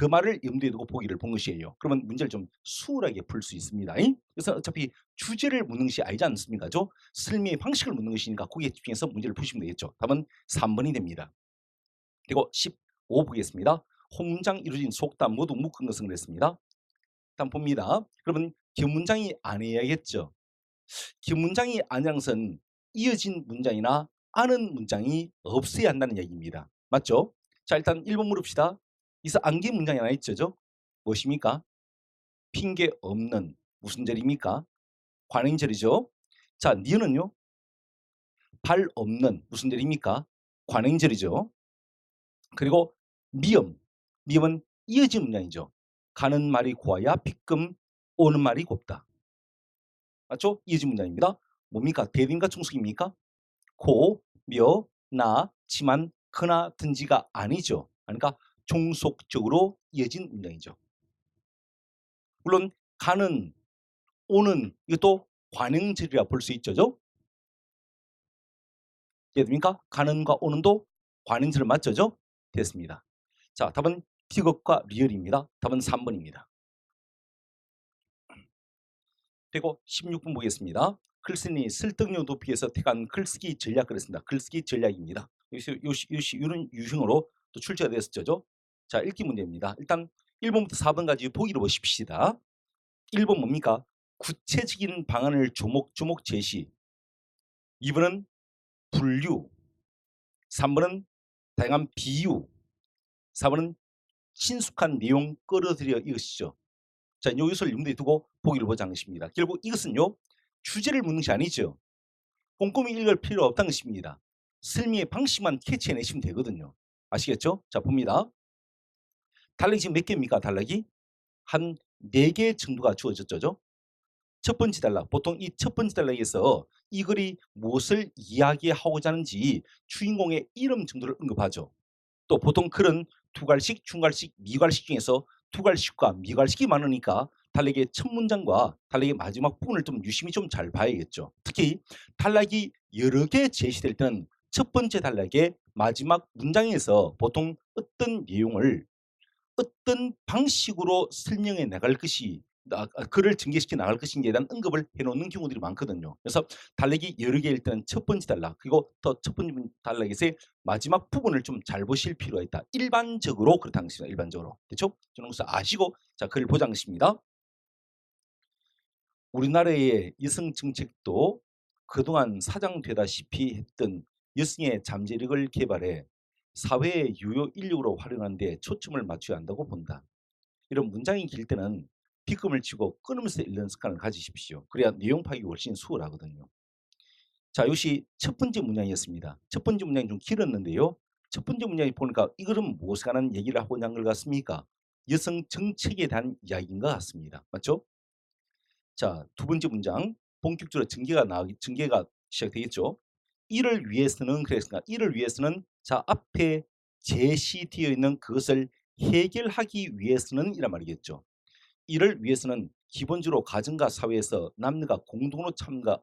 말을 염두에 두고 보기를 본 것이에요. 그러면 문제를 좀 수월하게 풀 수 있습니다. 그래서 어차피 주제를 묻는 것이 아니지 않습니까? 설명의 방식을 묻는 것이니까 거기에 집중해서 문제를 푸시면 되겠죠. 답은 3번이 됩니다. 그리고 15 보겠습니다. 혼문장 이루어진 속담 모두 묶은 것은 그랬습니다. 일단 봅니다. 그러면 겹문장이 아니어야겠죠. 겹문장이 아니란 것은 이어진 문장이나 아는 문장이 없어야 한다는 얘기입니다. 맞죠? 자, 일단 1번 물읍시다. 이서 안개 문장이 하나 있죠. 무엇입니까? 핑계 없는 무슨 절입니까? 관행절이죠. 자, 니은은요? 발 없는 무슨 절입니까? 관행절이죠. 그리고 미음은 이어진 문장이죠. 가는 말이 고와야 빗금 오는 말이 곱다. 맞죠? 이어진 문장입니다. 뭡니까? 대인과 종속입니까? 고, 며, 나, 지만, 그나, 든지가 아니죠. 그러니까 종속적으로 이어진 문장이죠. 물론 가는, 오는 이것도 관행절이라 볼 수 있죠. 이해됩니까? 가는과 오는도 관행절 맞죠? 됐습니다. 자, 답은 디귿과 리얼입니다. 답은 3번입니다. 그리고 16번 보겠습니다. 글쓴이 설득력 높이에서 택한 글쓰기 전략 그랬습니다. 글쓰기 전략입니다. 이런 유형으로 또 출제가 됐었죠. 자, 읽기 문제입니다. 일단 1번부터 4번까지 보기를 보십시다. 1번 뭡니까? 구체적인 방안을 조목조목 제시. 2번은 분류. 3번은 다양한 비유. 4번은 친숙한 내용 끌어들여 이것이죠. 자, 이것을 염두에 두고 보기를 보자는 것입니다. 결국 이것은요. 주제를 묻는 것이 아니죠. 꼼꼼히 읽을 필요 없다는 것입니다. 설명의 방식만 캐치해내시면 되거든요. 아시겠죠? 자, 봅니다. 단락이 지금 몇 개입니까? 단락이 한 4개 정도가 주어졌죠. 첫 번째 단락, 보통 이 첫 번째 단락에서 이 글이 무엇을 이야기하고자 하는지 주인공의 이름 정도를 언급하죠. 또 보통 글은 두갈식, 중갈식, 미갈식 중에서 두갈식과 미갈식이 많으니까 단락의 첫 문장과 단락의 마지막 부분을 좀 유심히 좀 잘 봐야겠죠. 특히 단락이 여러 개 제시될 때는 첫 번째 단락의 마지막 문장에서 보통 어떤 내용을 어떤 방식으로 설명해 나갈 것이 글을 전개시켜 나갈 것인지에 대한 언급을 해놓는 경우들이 많거든요. 그래서 단락이 여러 개일 때는 첫 번째 단락 그리고 더 첫 번째 단락에서의 마지막 부분을 좀 잘 보실 필요가 있다. 일반적으로 그렇다는 것입니다. 일반적으로. 됐죠? 저는 그래서 아시고 자 글을 보자는 것입니다. 우리나라의 여성 정책도 그동안 사장되다시피 했던 여성의 잠재력을 개발해 사회의 유효 인력으로 활용하는 데 초점을 맞춰야 한다고 본다. 이런 문장이 길 때는 뒷금을 치고 끊으면서 읽는 습관을 가지십시오. 그래야 내용 파악이 훨씬 수월하거든요. 자, 이것이 첫 번째 문장이었습니다. 첫 번째 문장이 좀 길었는데요. 첫 번째 문장이 보니까 이거는 무엇에 관한 얘기를 하고자 한 것 같습니까? 여성 정책에 대한 이야기인 것 같습니다. 맞죠? 자, 두 번째 문장 본격적으로 전개가 시작되겠죠. 이를 위해서는 그랬습니다. 이를 위해서는 자 앞에 제시되어 있는 그것을 해결하기 위해서는 이란 말이겠죠. 이를 위해서는 기본적으로 가정과 사회에서 남녀가 공동으로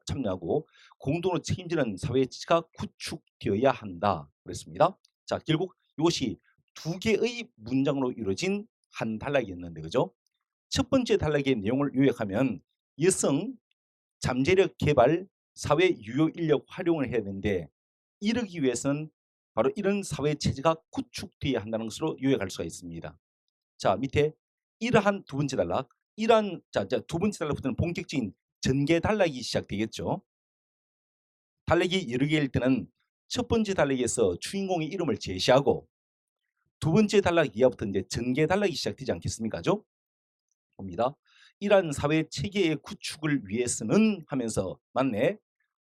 참여하고 공동으로 책임지는 사회 지가 구축되어야 한다. 그랬습니다. 자, 결국 이것이 두 개의 문장으로 이루어진 한 단락이었는데 그죠? 첫 번째 단락의 내용을 요약하면 여성 잠재력 개발, 사회 유효 인력 활용을 해야 되는데 이러기 위해서는 바로 이런 사회 체제가 구축되어야 한다는 것으로 요약할 수가 있습니다. 자, 밑에 이러한 두 번째 단락, 이러한 두 번째 단락부터는 본격적인 전개 단락이 시작되겠죠. 단락이 여러 개일 때는 첫 번째 단락에서 주인공의 이름을 제시하고 두 번째 단락 이하부터 이제 전개 단락이 시작되지 않겠습니까죠? 봅니다. 이러한 사회 체계의 구축을 위해서는 하면서 맞네.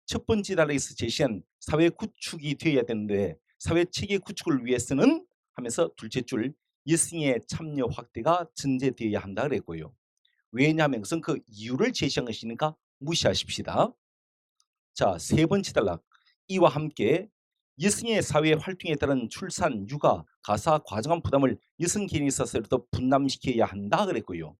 첫 번째 단락에서 제시한 사회 구축이 되어야 되는데 사회 체계 구축을 위해서는 하면서 둘째 줄 여성의 참여 확대가 전제되어야 한다 그랬고요. 왜냐하면 그것은 그 이유를 제시한 것이니까 무시하십시다. 자, 세 번째 단락 이와 함께 여성의 사회 활동에 따른 출산, 육아, 가사, 과정한 부담을 여성 개인에 있어서도 분담시켜야 한다 그랬고요.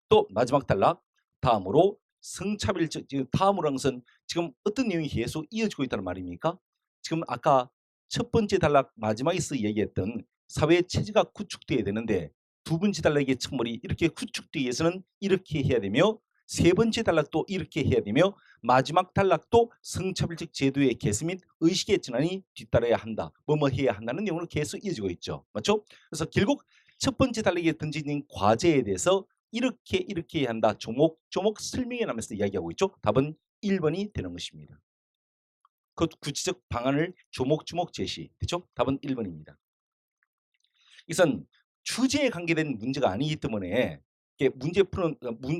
또 마지막 단락 다음으로 성차별적 다음으로 한 것은 지금 어떤 내용이 계속 이어지고 있다는 말입니까? 지금 아까 첫 번째 단락 마지막에서 얘기했던 사회 체제가 구축돼야 되는데 두 번째 단락의 층물이 이렇게 구축되기 위해서는 이렇게 해야 되며 세 번째 단락도 이렇게 해야 되며 마지막 단락도 성차별적 제도의 개선 및 의식의 전환이 뒤따라야 한다. 뭐뭐 해야 한다는 내용으로 계속 이어지고 있죠. 맞죠? 그래서 결국 첫 번째 단락에 던져진 과제에 대해서 이렇게 해야 한다. 조목조목 설명해 나면서 이야기하고 있죠. 답은 1번이 되는 것입니다. 그 구체적 방안을 조목조목 제시. 그렇죠? 답은 1번입니다. 이것은 주제에 관계된 문제가 아니기 때문에 문제 푸는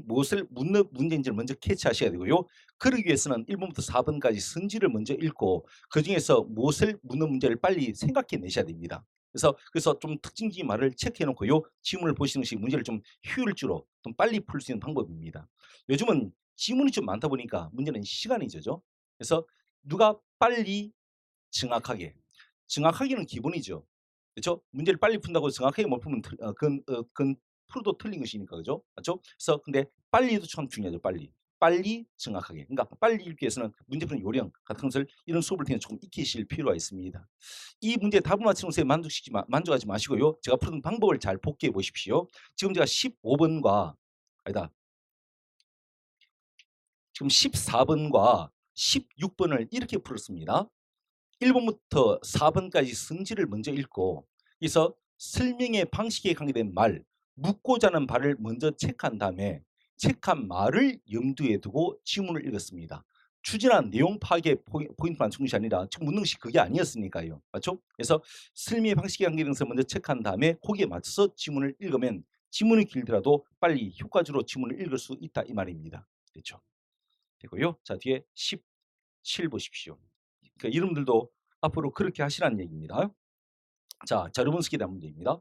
무엇을 묻는 문제인지를 먼저 캐치하셔야 되고요. 그러기 위해서는 1번부터 4번까지 선지를 먼저 읽고 그중에서 무엇을 묻는 문제를 빨리 생각해 내셔야 됩니다. 그래서 좀 특징적인 말을 체크해 놓고요. 지문을 보시는 것이 문제를 좀 효율적으로 좀 빨리 풀 수 있는 방법입니다. 요즘은 지문이 좀 많다 보니까 문제는 시간이죠. 그래서 누가 빨리 정확하게는 기본이죠. 그렇죠? 문제를 빨리 푼다고 정확하게 못 풀면 그건 풀어도 틀린 것이니까 그죠? 맞죠? 그래서 근데 빨리도 참 중요하죠. 빨리 정확하게. 그러니까 빨리 읽기 위해서는 문제 푸는 요령 같은 것을 이런 수업을 통해 조금 익히실 필요가 있습니다. 이 문제 답을 맞히는 것에 만족하지 마시고요. 제가 푸는 방법을 잘 복기해 보십시오. 지금 제가 15번과 아니다. 지금 14번과 16번을 이렇게 풀었습니다. 1번부터 4번까지 성질을 먼저 읽고 그래서 설명의 방식에 관계된 말, 묻고자 하는 바를 먼저 체크한 다음에 체크한 말을 염두에 두고 지문을 읽었습니다. 추진한 내용 파악의 포인트만 중요시 아니라 지금 묻는 것이 그게 아니었으니까요. 맞죠? 그래서 설명의 방식에 관계된 것을 먼저 체크한 다음에 거기에 맞춰서 지문을 읽으면 지문이 길더라도 빨리 효과적으로 지문을 읽을 수 있다 이 말입니다. 됐죠? 되고요. 자, 뒤에 17 보십시오. 그러니까 여러분들도 앞으로 그렇게 하시라는 얘기입니다. 자, 자료분석에 대한 문제입니다.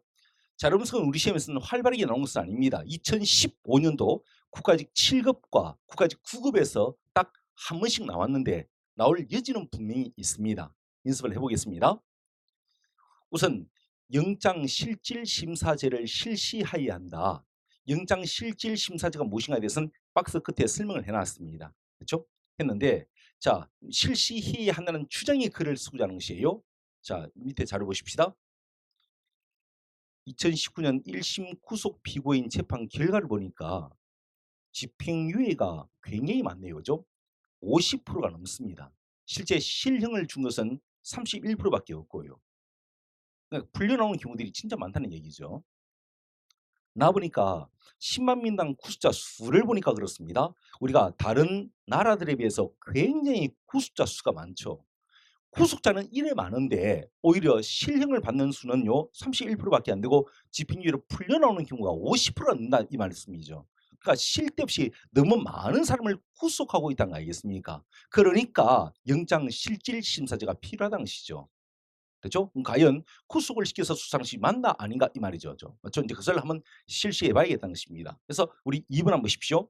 자, 여러분 우리 시험에서는 활발하게 나온 것은 아닙니다. 2015년도 국가직 7급과 국가직 9급에서 딱 한 번씩 나왔는데 나올 여지는 분명히 있습니다. 연습을 해보겠습니다. 우선 영장실질심사제를 실시하여야 한다. 영장실질심사제가 무엇인가에 대해서는 박스 끝에 설명을 해놨습니다. 그렇죠? 했는데 자, 실시해야 한다는 추정의 글을 쓰고자 하는 것이에요. 자, 밑에 자료 보십시다. 2019년 1심 구속 피고인 재판 결과를 보니까 집행유예가 굉장히 많네요. 그죠? 50%가 넘습니다. 실제 실형을 준 것은 31%밖에 없고요. 그러니까 풀려나오는 경우들이 진짜 많다는 얘기죠. 나 보니까 10만 명당 구속자 수를 보니까 그렇습니다. 우리가 다른 나라들에 비해서 굉장히 구속자 수가 많죠. 구속자는 이래 많은데 오히려 실형을 받는 수는요 31%밖에 안 되고 집행유예로 풀려나오는 경우가 50%가 는다 이 말씀이죠. 그러니까 쉴 데 없이 너무 많은 사람을 구속하고 있다는 거 아니겠습니까? 그러니까 영장실질심사제가 필요하다는 것이죠. 그렇죠? 과연 구속을 시켜서 수사하는 것이 맞나 아닌가 이 말이죠. 맞죠? 이제 그것을 한번 실시해 봐야겠다는 것입니다. 그래서 우리 2번 한번 보십시오.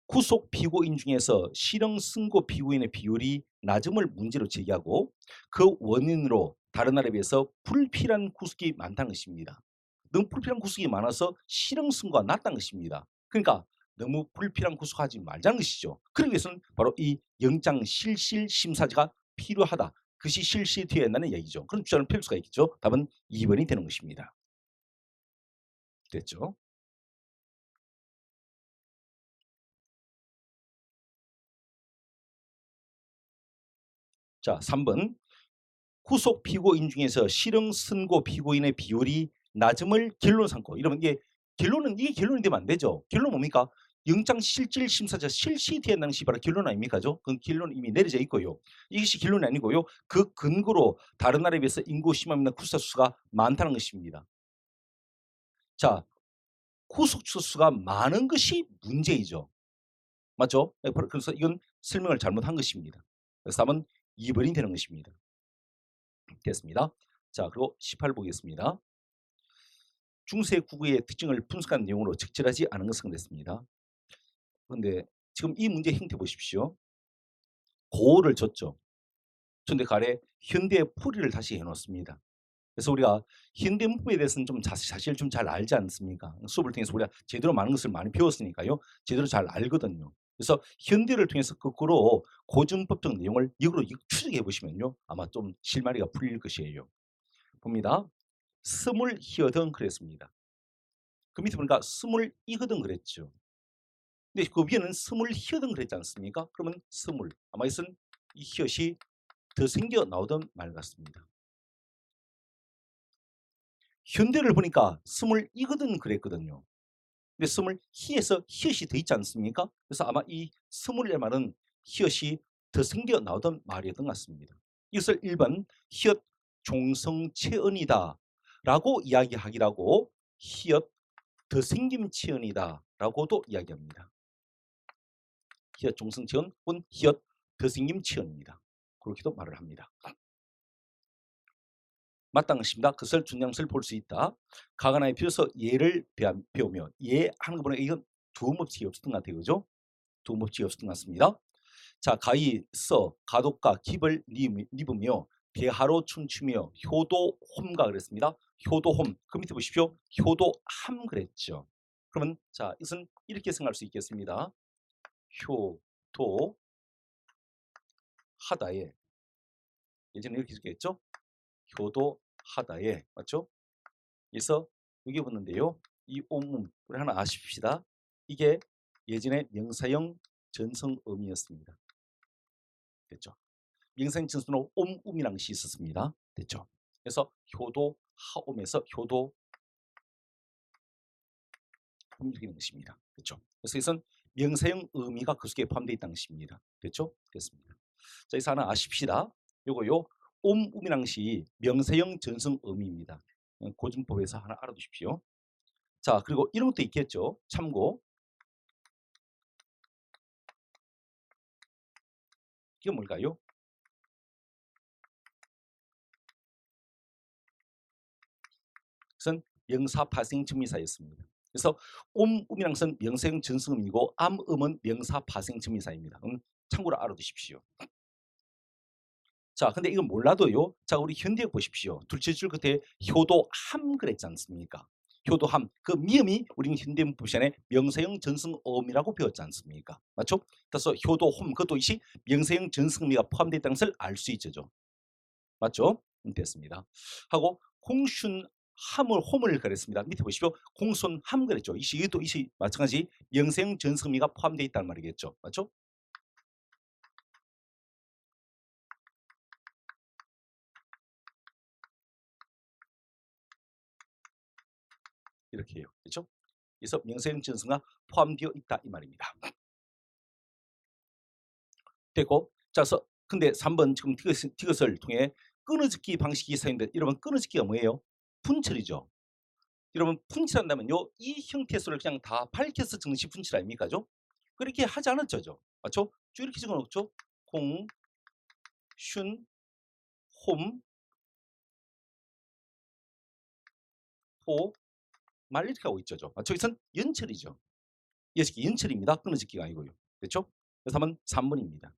구속 피고인 중에서 실형 승고 피고인의 비율이 낮음을 문제로 제기하고 그 원인으로 다른 나라에 비해서 불필요한 구속이 많다는 것입니다. 너무 불필요한 구속이 많아서 실형 승고가 낮다는 것입니다. 그러니까 너무 불필요한 구속하지 말자는 것이죠. 그러기 위해서는 바로 이 영장 실실 심사제가 필요하다. 그것이 실시되어야 한다는 얘기죠. 그런 주장을 펼 수가 있겠죠. 답은 2번이 되는 것입니다. 됐죠? 자, 3번. 구속 피고인 중에서 실형 선고 피고인의 비율이 낮음을 결론 삼고 이러면 이게 결론이 되면 안 되죠. 결론 뭡니까? 영장 실질 심사자 실시된다는 것이 바로 결론 아닙니까죠? 그 결론은 이미 내려져 있고요. 이것이 결론이 아니고요. 그 근거로 다른 나라에 비해서 인구 10만 명당 구속자 수가 많다는 것입니다. 자, 구속자 수가 많은 것이 문제이죠. 맞죠? 그래서 이건 설명을 잘못한 것입니다. 그래서 답은 2번이 되는 것입니다. 됐습니다. 자, 그리고 18 보겠습니다. 중세 국어의 특징을 분석한 내용으로 적절하지 않은 것은 됐습니다. 그런데 지금 이 문제 형태 보십시오. 고어를 줬죠. 그런데 가래 현대의 풀이를 다시 해놓습니다. 그래서 우리가 현대 문법에 대해서는 좀 사실 좀 잘 알지 않습니까? 수업을 통해서 우리가 제대로 많은 것을 많이 배웠으니까요. 제대로 잘 알거든요. 그래서 현대를 통해서 거꾸로 고전법적 내용을 역으로 추적해 보시면요. 아마 좀 실마리가 풀릴 것이에요. 봅니다. 스물 희어든 그랬습니다. 그 밑에 보니까 스물 이거든 그랬죠. 근데 그 위에는 스물 희어든 그랬지 않습니까? 그러면 스물 아마 이것은 이 희엇이 더 생겨 나오던 말 같습니다. 현대를 보니까 스물 이거든 그랬거든요. 근데 스물 희에서 희엇이 더 있지 않습니까? 그래서 아마 이 스물의 말은 희엇이 더 생겨 나오던 말이었던 것 같습니다. 이것을 1번 희엇 종성체언이다 라고 이야기하기라고 희엇 더 생김체언이다 라고도 이야기합니다. 희엇 종성체언 혹은 희엇 더 생김체언입니다. 그렇게도 말을 합니다. 마땅한 것입니다. 그것을 준양설 볼 수 있다. 가가나에 비어서 예를 배우며 예 하는 거 보니까 이건 두음법칙이 없었던 것 같아요. 그죠? 두음법칙이 없었던 것 같습니다. 자, 가히 써 가독과 깁을 입으며 대하로 춤추며 효도 홈가 그랬습니다. 효도 홈. 그 밑에 보십시오. 효도 함 그랬죠. 그러면 자, 이것은 이렇게 생각할 수 있겠습니다. 효도 하다에 예전에 이렇게 적겠죠? 효도하다에 맞죠? 그래서 여기 보는데요. 이 옴음 우리 하나 아십시다. 이게 예전에 명사형 전성음이었습니다. 됐죠? 명사형 전성으로 옴음이라는 것이 있었습니다. 됐죠? 그래서 효도 하옴에서 효도 홈이라는 것입니다. 됐죠? 그래서 이것은 명사형 의미가 그 속에 포함되어 있다는 것입니다. 됐죠? 됐습니다. 자, 여기서 하나 아십시다. 요거요. 옴음이라는 것이 명사형 전성 의미입니다. 고증법에서 하나 알아두십시오. 자, 그리고 이런 것도 있겠죠. 참고. 이건 뭘까요? 그것은 명사 파생 증미사였습니다. 그래서 음이란 것은 명사형 전승음이고 암음은 명사 파생 증미사입니다. 참고로 알아두십시오. 자, 근데 이건 몰라도요. 자, 우리 현대역 보십시오. 둘째 줄 끝에 효도함 그랬지 않습니까? 효도함. 그 미음이 우리는 현대문법 시간에 명사형 전승어음이라고 배웠지 않습니까? 맞죠? 그래서 효도홈 그것도 이시 명사형 전승미가 포함되어 있다는 것을 알 수 있죠. 맞죠? 됐습니다. 하고 공순함을 홈을 그랬습니다. 밑에 보십시오. 공손함 그랬죠. 이시도 이시 마찬가지 명사형 전승미가 포함되어 있다는 말이겠죠. 맞죠? 이렇게 해요. 그렇죠? 그래서 명사형 전승가 포함되어 있다 이 말입니다. 됐고, 자, 그래서 근데 3번 지금 디귿을 통해 끊어짓기 방식이 사용된 여러분 끊어짓기가 뭐예요? 분철이죠. 여러분 분칠한다면요 이 형태 수를 그냥 다 밝혀서 증시 분칠 아닙니까죠? 그렇게 하지 않았죠, 맞죠? 쭉 이렇게 적어놓죠. 공, 슌, 홈, 호, 말 이렇게 하고 있죠, 맞죠? 이것은 연철이죠. 이것이 연철입니다. 끊어짓기가 아니고요, 그렇죠? 그래서 3번입니다.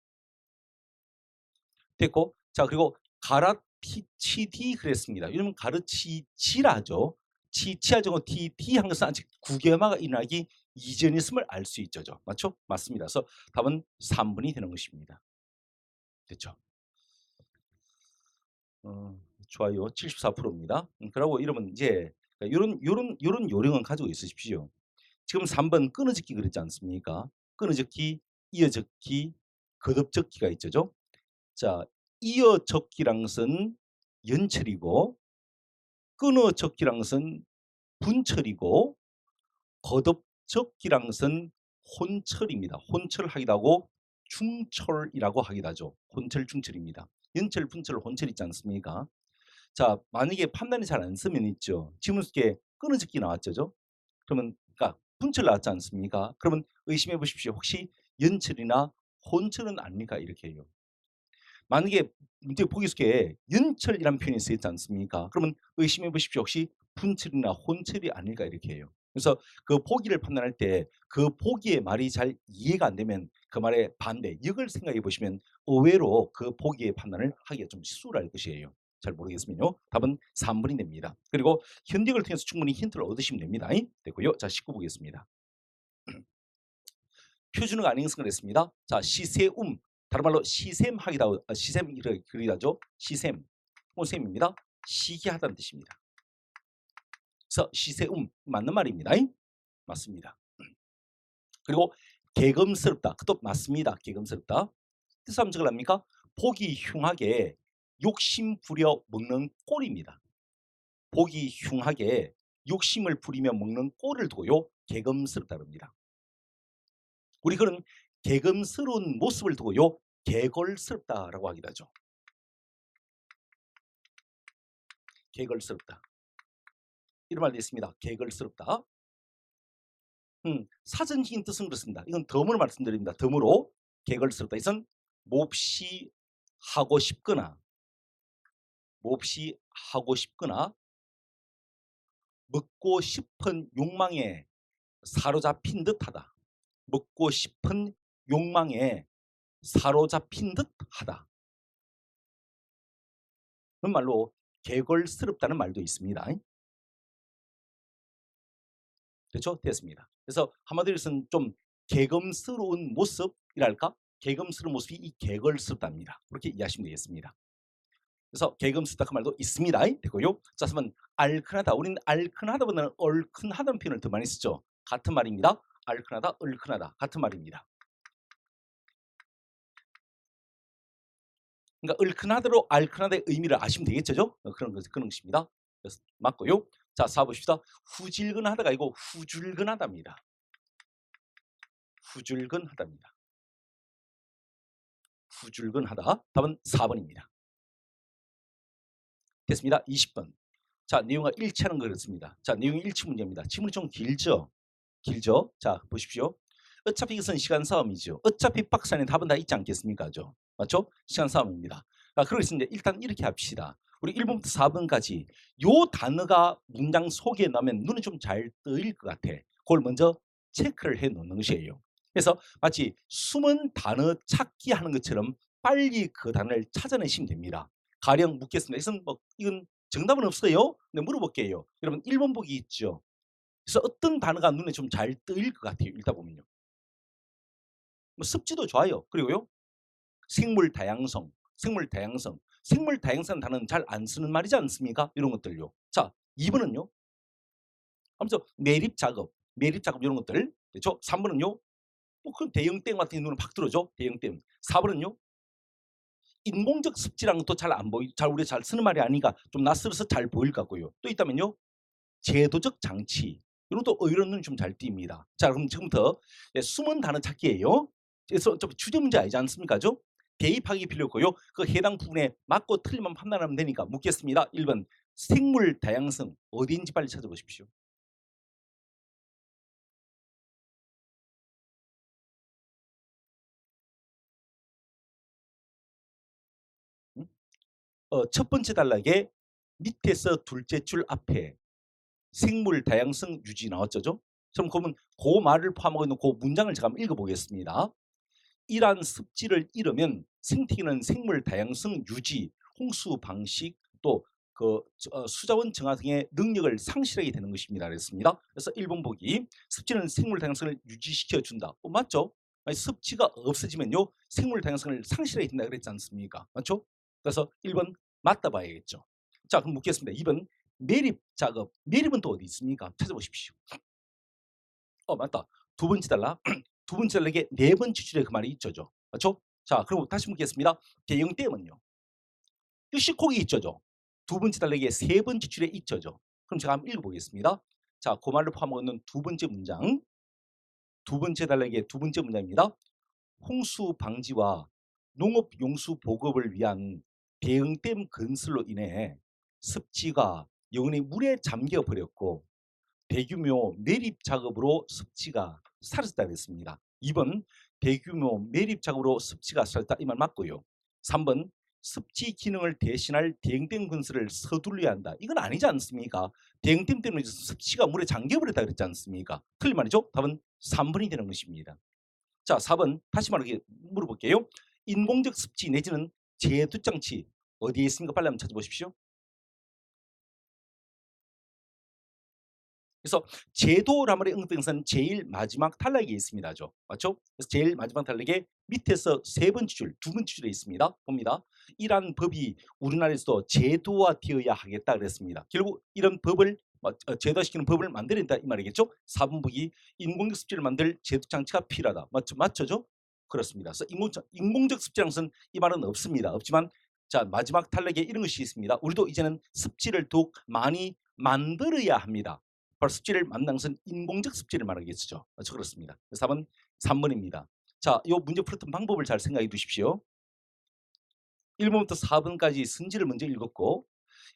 됐고, 자 그리고 가르치디 그랬습니다. 이러면 가르치지라죠. 치하죠. 티 한 것은 아직 구개화가 일어나기 이전이었음을 알 수 있죠. 맞죠? 맞습니다. 그래서 답은 3번이 되는 것입니다. 됐죠? 좋아요. 74%입니다. 그러고 이러면 이제 이런 요령은 가지고 있으십시오. 지금 3번 끊어짓기 그랬지 않습니까? 끊어짓기, 이어적기, 거듭적기가 있죠. 자, 이어적기란 것은 연철이고 끊어적기란 것은 분철이고 거듭적기란 것은 혼철입니다. 혼철하기도 하고 중철이라고 하기도 하죠. 혼철 중철입니다. 연철, 분철, 혼철 있지 않습니까? 자, 만약에 판단이 잘 안 쓰면 있죠. 지문 속에 끊어적기 나왔죠. 그러면 그러니까 분철 나왔지 않습니까? 그러면 의심해 보십시오. 혹시 연철이나 혼철은 아닙니까? 이렇게 해요. 만약에 문제 보기 속에 연철이라는 표현이 쓰였지 않습니까? 그러면 의심해 보십시오. 혹시 분철이나 혼철이 아닐까 이렇게 해요. 그래서 그 보기를 판단할 때 그 보기의 말이 잘 이해가 안 되면 그 말의 반대, 역을 생각해 보시면 의외로 그 보기의 판단을 하기가 좀 수월할 것이에요. 잘 모르겠으면요. 답은 3번이 됩니다. 그리고 현대어를 통해서 충분히 힌트를 얻으시면 됩니다. 됐고요. 자, 19 보겠습니다. 표준어가 아닌 것은 그랬습니다. 자, 시세움. 다른 말로 시샘하기다. 시샘 이렇게 그리다죠. 시샘. 셈입니다. 시기하다는 뜻입니다. 그래서 시세움 맞는 말입니다. 맞습니다. 그리고 개검스럽다. 그것도 맞습니다. 개검스럽다. 뜻 한번 적으랍니까? 보기 흉하게 욕심 부려 먹는 꼴입니다. 보기 흉하게 욕심을 부리며 먹는 꼴을 두고요. 개검스럽다 그럽니다. 우리 그런 개검스러운 모습을 두고요. 개걸스럽다라고 하기도 하죠. 개걸스럽다. 이런 말도 있습니다. 개걸스럽다. 사전적인 뜻은 그렇습니다. 이건 덤으로 말씀드립니다. 덤으로 개걸스럽다. 이것은 몹시 하고 싶거나 먹고 싶은 욕망에 사로잡힌 듯하다. 먹고 싶은 욕망에 사로잡힌 듯하다. 그런 말로 개걸스럽다는 말도 있습니다. 그렇죠? 됐습니다. 그래서 한마디로 해서는 좀 개검스러운 모습이랄까? 개검스러운 모습이 이 개걸스럽답니다. 그렇게 이해하시면 되겠습니다. 그래서 개검스럽다 그 말도 있습니다. 됐고요. 자, 그러면 알큰하다. 우리는 알큰하다보다는 얼큰하다는 표현을 더 많이 쓰죠. 같은 말입니다. 알큰하다, 얼큰하다 같은 말입니다. 그러니까 얼큰하다로 알큰하다의 의미를 아시면 되겠죠? 그런 것입니다. 그래서 맞고요. 자, 4 봅시다. 후질근하다가 아니고 후줄근하다입니다. 후줄근하다입니다. 후줄근하다. 답은 4번입니다. 됐습니다. 20번. 자, 내용과 일치하는 거 그렇습니다. 자, 내용이 일치 문제입니다. 지문이 좀 길죠? 자, 보십시오. 어차피 이것은 시간 싸움이죠. 어차피 박스 안에 답은 다 있지 않겠습니까? 맞죠? 시간 싸움입니다. 그러고 있습니다. 일단 이렇게 합시다. 우리 1번부터 4번까지 요 단어가 문장 속에 나면 눈에 좀 잘 뜨일 것 같아. 그걸 먼저 체크를 해 놓는 것이에요. 그래서 마치 숨은 단어 찾기 하는 것처럼 빨리 그 단어를 찾아내시면 됩니다. 가령 묻겠습니다. 이건 정답은 없어요. 근데 물어볼게요. 여러분 1번 보기 있죠. 그래서 어떤 단어가 눈에 좀 잘 뜨일 것 같아요. 읽다 보면요. 뭐 습지도 좋아요. 그리고요. 생물 다양성, 생물 다양성. 생물 다양성 단어는 잘 안 쓰는 말이지 않습니까? 이런 것들요. 자, 2번은요. 아무튼 매립 작업 이런 것들. 그렇죠? 3번은요. 그 대형댐 같은 게 눈에 팍 들어오죠. 대형댐. 4번은요. 인공적 습지라는 것도 잘 안 보이, 잘 우리가 잘 쓰는 말이 아니니까 좀 낯설어서 잘 보일 것 같고요. 또 있다면요. 제도적 장치. 이런 것도 이런 눈이 좀 잘 띕니다. 자, 그럼 지금부터 숨은 단어 찾기예요. 그래서 주제 문제 아니지 않습니까? 죠? 대입하기 필요 없고요. 그 해당 부분에 맞고 틀리면 판단하면 되니까 묻겠습니다. 1번 생물 다양성 어디인지 빨리 찾아보십시오. 음? 첫 번째 단락에 밑에서 둘째 줄 앞에 생물 다양성 유지 나왔죠? 그럼 그러면 그 말을 포함하고 있는 그 문장을 제가 한번 읽어보겠습니다. 이러한 습지를 잃으면 생태계는 생물 다양성 유지, 홍수 방식 또 수자원 정화 등의 능력을 상실하게 되는 것입니다. 그랬습니다. 그래서 1번 보기 습지는 생물 다양성을 유지시켜 준다. 맞죠? 아니, 습지가 없어지면요 생물 다양성을 상실하게 된다 그랬지 않습니까? 맞죠? 그래서 1번 맞다 봐야겠죠. 자, 그럼 묻겠습니다. 2번 매립 작업. 매립은 또 어디 있습니까? 찾아보십시오. 맞다. 두 번째 단락. 두 번째 단락에 네 번째 줄에 그 말이 있죠죠. 맞죠? 자, 그럼 다시 묻겠습니다. 대형댐은요. 휴식콕이 있죠죠. 두 번째 단락에 세 번째 줄에 있죠죠. 그럼 제가 한번 읽어보겠습니다. 자, 그 말을 포함하고 있는 두 번째 문장. 두 번째 단락의 두 번째 문장입니다. 홍수 방지와 농업 용수 보급을 위한 대형댐 건설로 인해 습지가 영원히 물에 잠겨 버렸고 대규모 매립 작업으로 습지가 사라졌다 그랬습니다. 2번 대규모 매립 작업으로 습지가 사라졌다 이 말 맞고요. 3번 습지 기능을 대신할 대형댐 건설을 서둘러야 한다. 이건 아니지 않습니까? 대형댐 때문에 습지가 물에 잠겨버렸다 그랬지 않습니까? 틀린 말이죠. 답은 3번이 되는 것입니다. 자, 4번 다시 말하게 물어볼게요. 인공적 습지 내지는 제두장치 어디에 있습니까? 빨리 한번 찾아보십시오. 그래서 제도란 말의 응답에서는 제일 마지막 단락에 있습니다죠. 맞죠? 그래서 제일 마지막 단락에 밑에서 세 번째 줄, 두 번째 줄에 있습니다. 봅니다. 이러한 법이 우리나라에서도 제도화되어야 하겠다 그랬습니다. 결국 이런 법을 제도화시키는 법을 만들어낸다 이 말이겠죠. 4번 보기 인공적 습지를 만들 제도 장치가 필요하다. 맞죠? 맞죠죠? 그렇습니다. 그래서 인공적 습지라는 것은 이 말은 없습니다. 없지만 자, 마지막 단락에 이런 것이 있습니다. 우리도 이제는 습지를 더욱 많이 만들어야 합니다. 바로 습지를 만드는 것은 인공적 습지를 말하겠죠. 그렇죠? 그렇습니다. 4번 3번입니다. 자, 이 문제 풀었던 방법을 잘 생각해 두십시오. 1번부터 4번까지 선지를 먼저 읽었고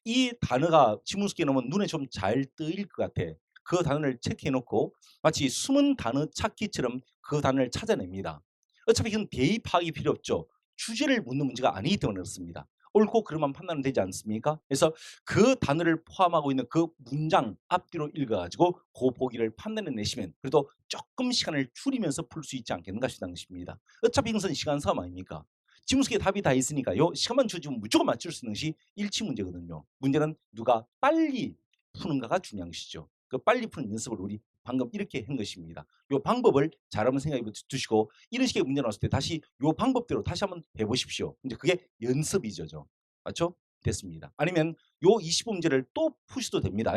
이 단어가 지문 속에 넣으면 눈에 좀 잘 뜨일 것 같아. 그 단어를 체크해 놓고 마치 숨은 단어 찾기처럼 그 단어를 찾아냅니다. 어차피 이건 대입하기 필요 없죠. 주제를 묻는 문제가 아니기 때문에 그렇습니다. 옳고 그름만 판단은 되지 않습니까? 그래서 그 단어를 포함하고 있는 그 문장 앞뒤로 읽어가지고 그 보기를 판단해 내시면 그래도 조금 시간을 줄이면서 풀 수 있지 않겠는가 싶다는 것입니다. 어차피 이것은 시간 싸움 아닙니까? 지문 속에 답이 다 있으니까요. 시간만 주어지면 무조건 맞출 수 있는 것이 일치 문제거든요. 문제는 누가 빨리 푸는가가 중요한 것이죠. 그 빨리 푸는 연습을 우리 방금 이렇게 한 것입니다. 이 방법을 잘 한번 생각해 두시고 이런 식의 문제 나왔을 때 다시 이 방법대로 다시 한번 해보십시오. 이제 그게 연습이죠. 맞죠? 됐습니다. 아니면 요 25문제를 또 푸셔도 됩니다.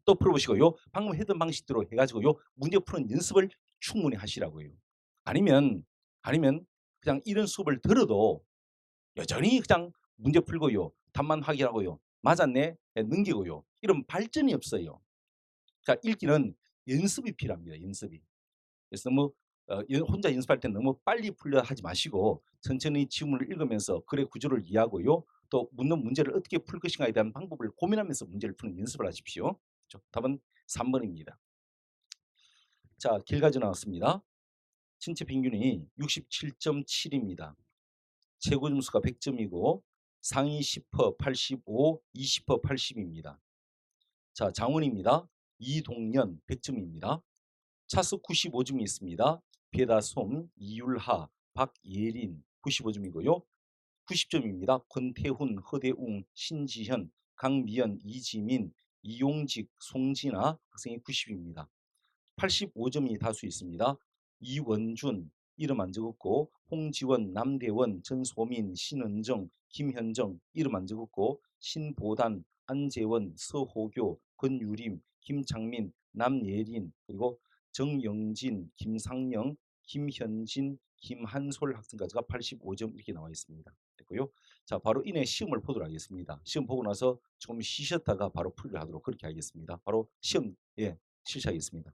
또 풀어보시고요. 방금 했던 방식대로 해가지고요. 문제 푸는 연습을 충분히 하시라고요. 아니면 그냥 이런 수업을 들어도 여전히 그냥 문제 풀고요. 답만 확인하고요. 맞았네. 넘기고요. 이런 발전이 없어요. 그러니까 읽기는 연습이 필요합니다. 연습이. 그래서 너무 혼자 연습할 때 너무 빨리 풀려 하지 마시고 천천히 지문을 읽으면서 글의 구조를 이해하고요. 또 묻는 문제를 어떻게 풀 것인가에 대한 방법을 고민하면서 문제를 푸는 연습을 하십시오. 그렇죠? 답은 3번입니다. 자, 길가지 나왔습니다. 신체 평균이 67.7입니다. 최고 점수가 100점이고 상위 10% 85, 20% 80입니다. 자, 장훈입니다. 이동연 100점입니다. 차스 95점이 있습니다. 배다솜, 이율하, 박예린 95점이고요. 90점입니다. 권태훈, 허대웅, 신지현, 강미연, 이지민, 이용직, 송진아 학생이 90입니다. 85점이 다수 있습니다. 이원준 이름 안 적었고, 홍지원, 남대원, 전소민, 신은정, 김현정 이름 안 적었고, 신보단, 안재원, 서호교, 권유림, 김창민, 남예린, 그리고 정영진, 김상영, 김현진, 김한솔 학생까지가 85점 이렇게 나와 있습니다. 됐고요. 자, 바로 이내 시험을 보도록 하겠습니다. 시험 보고 나서 조금 쉬셨다가 바로 풀이를 하도록 그렇게 하겠습니다. 바로 시험 실시하겠습니다.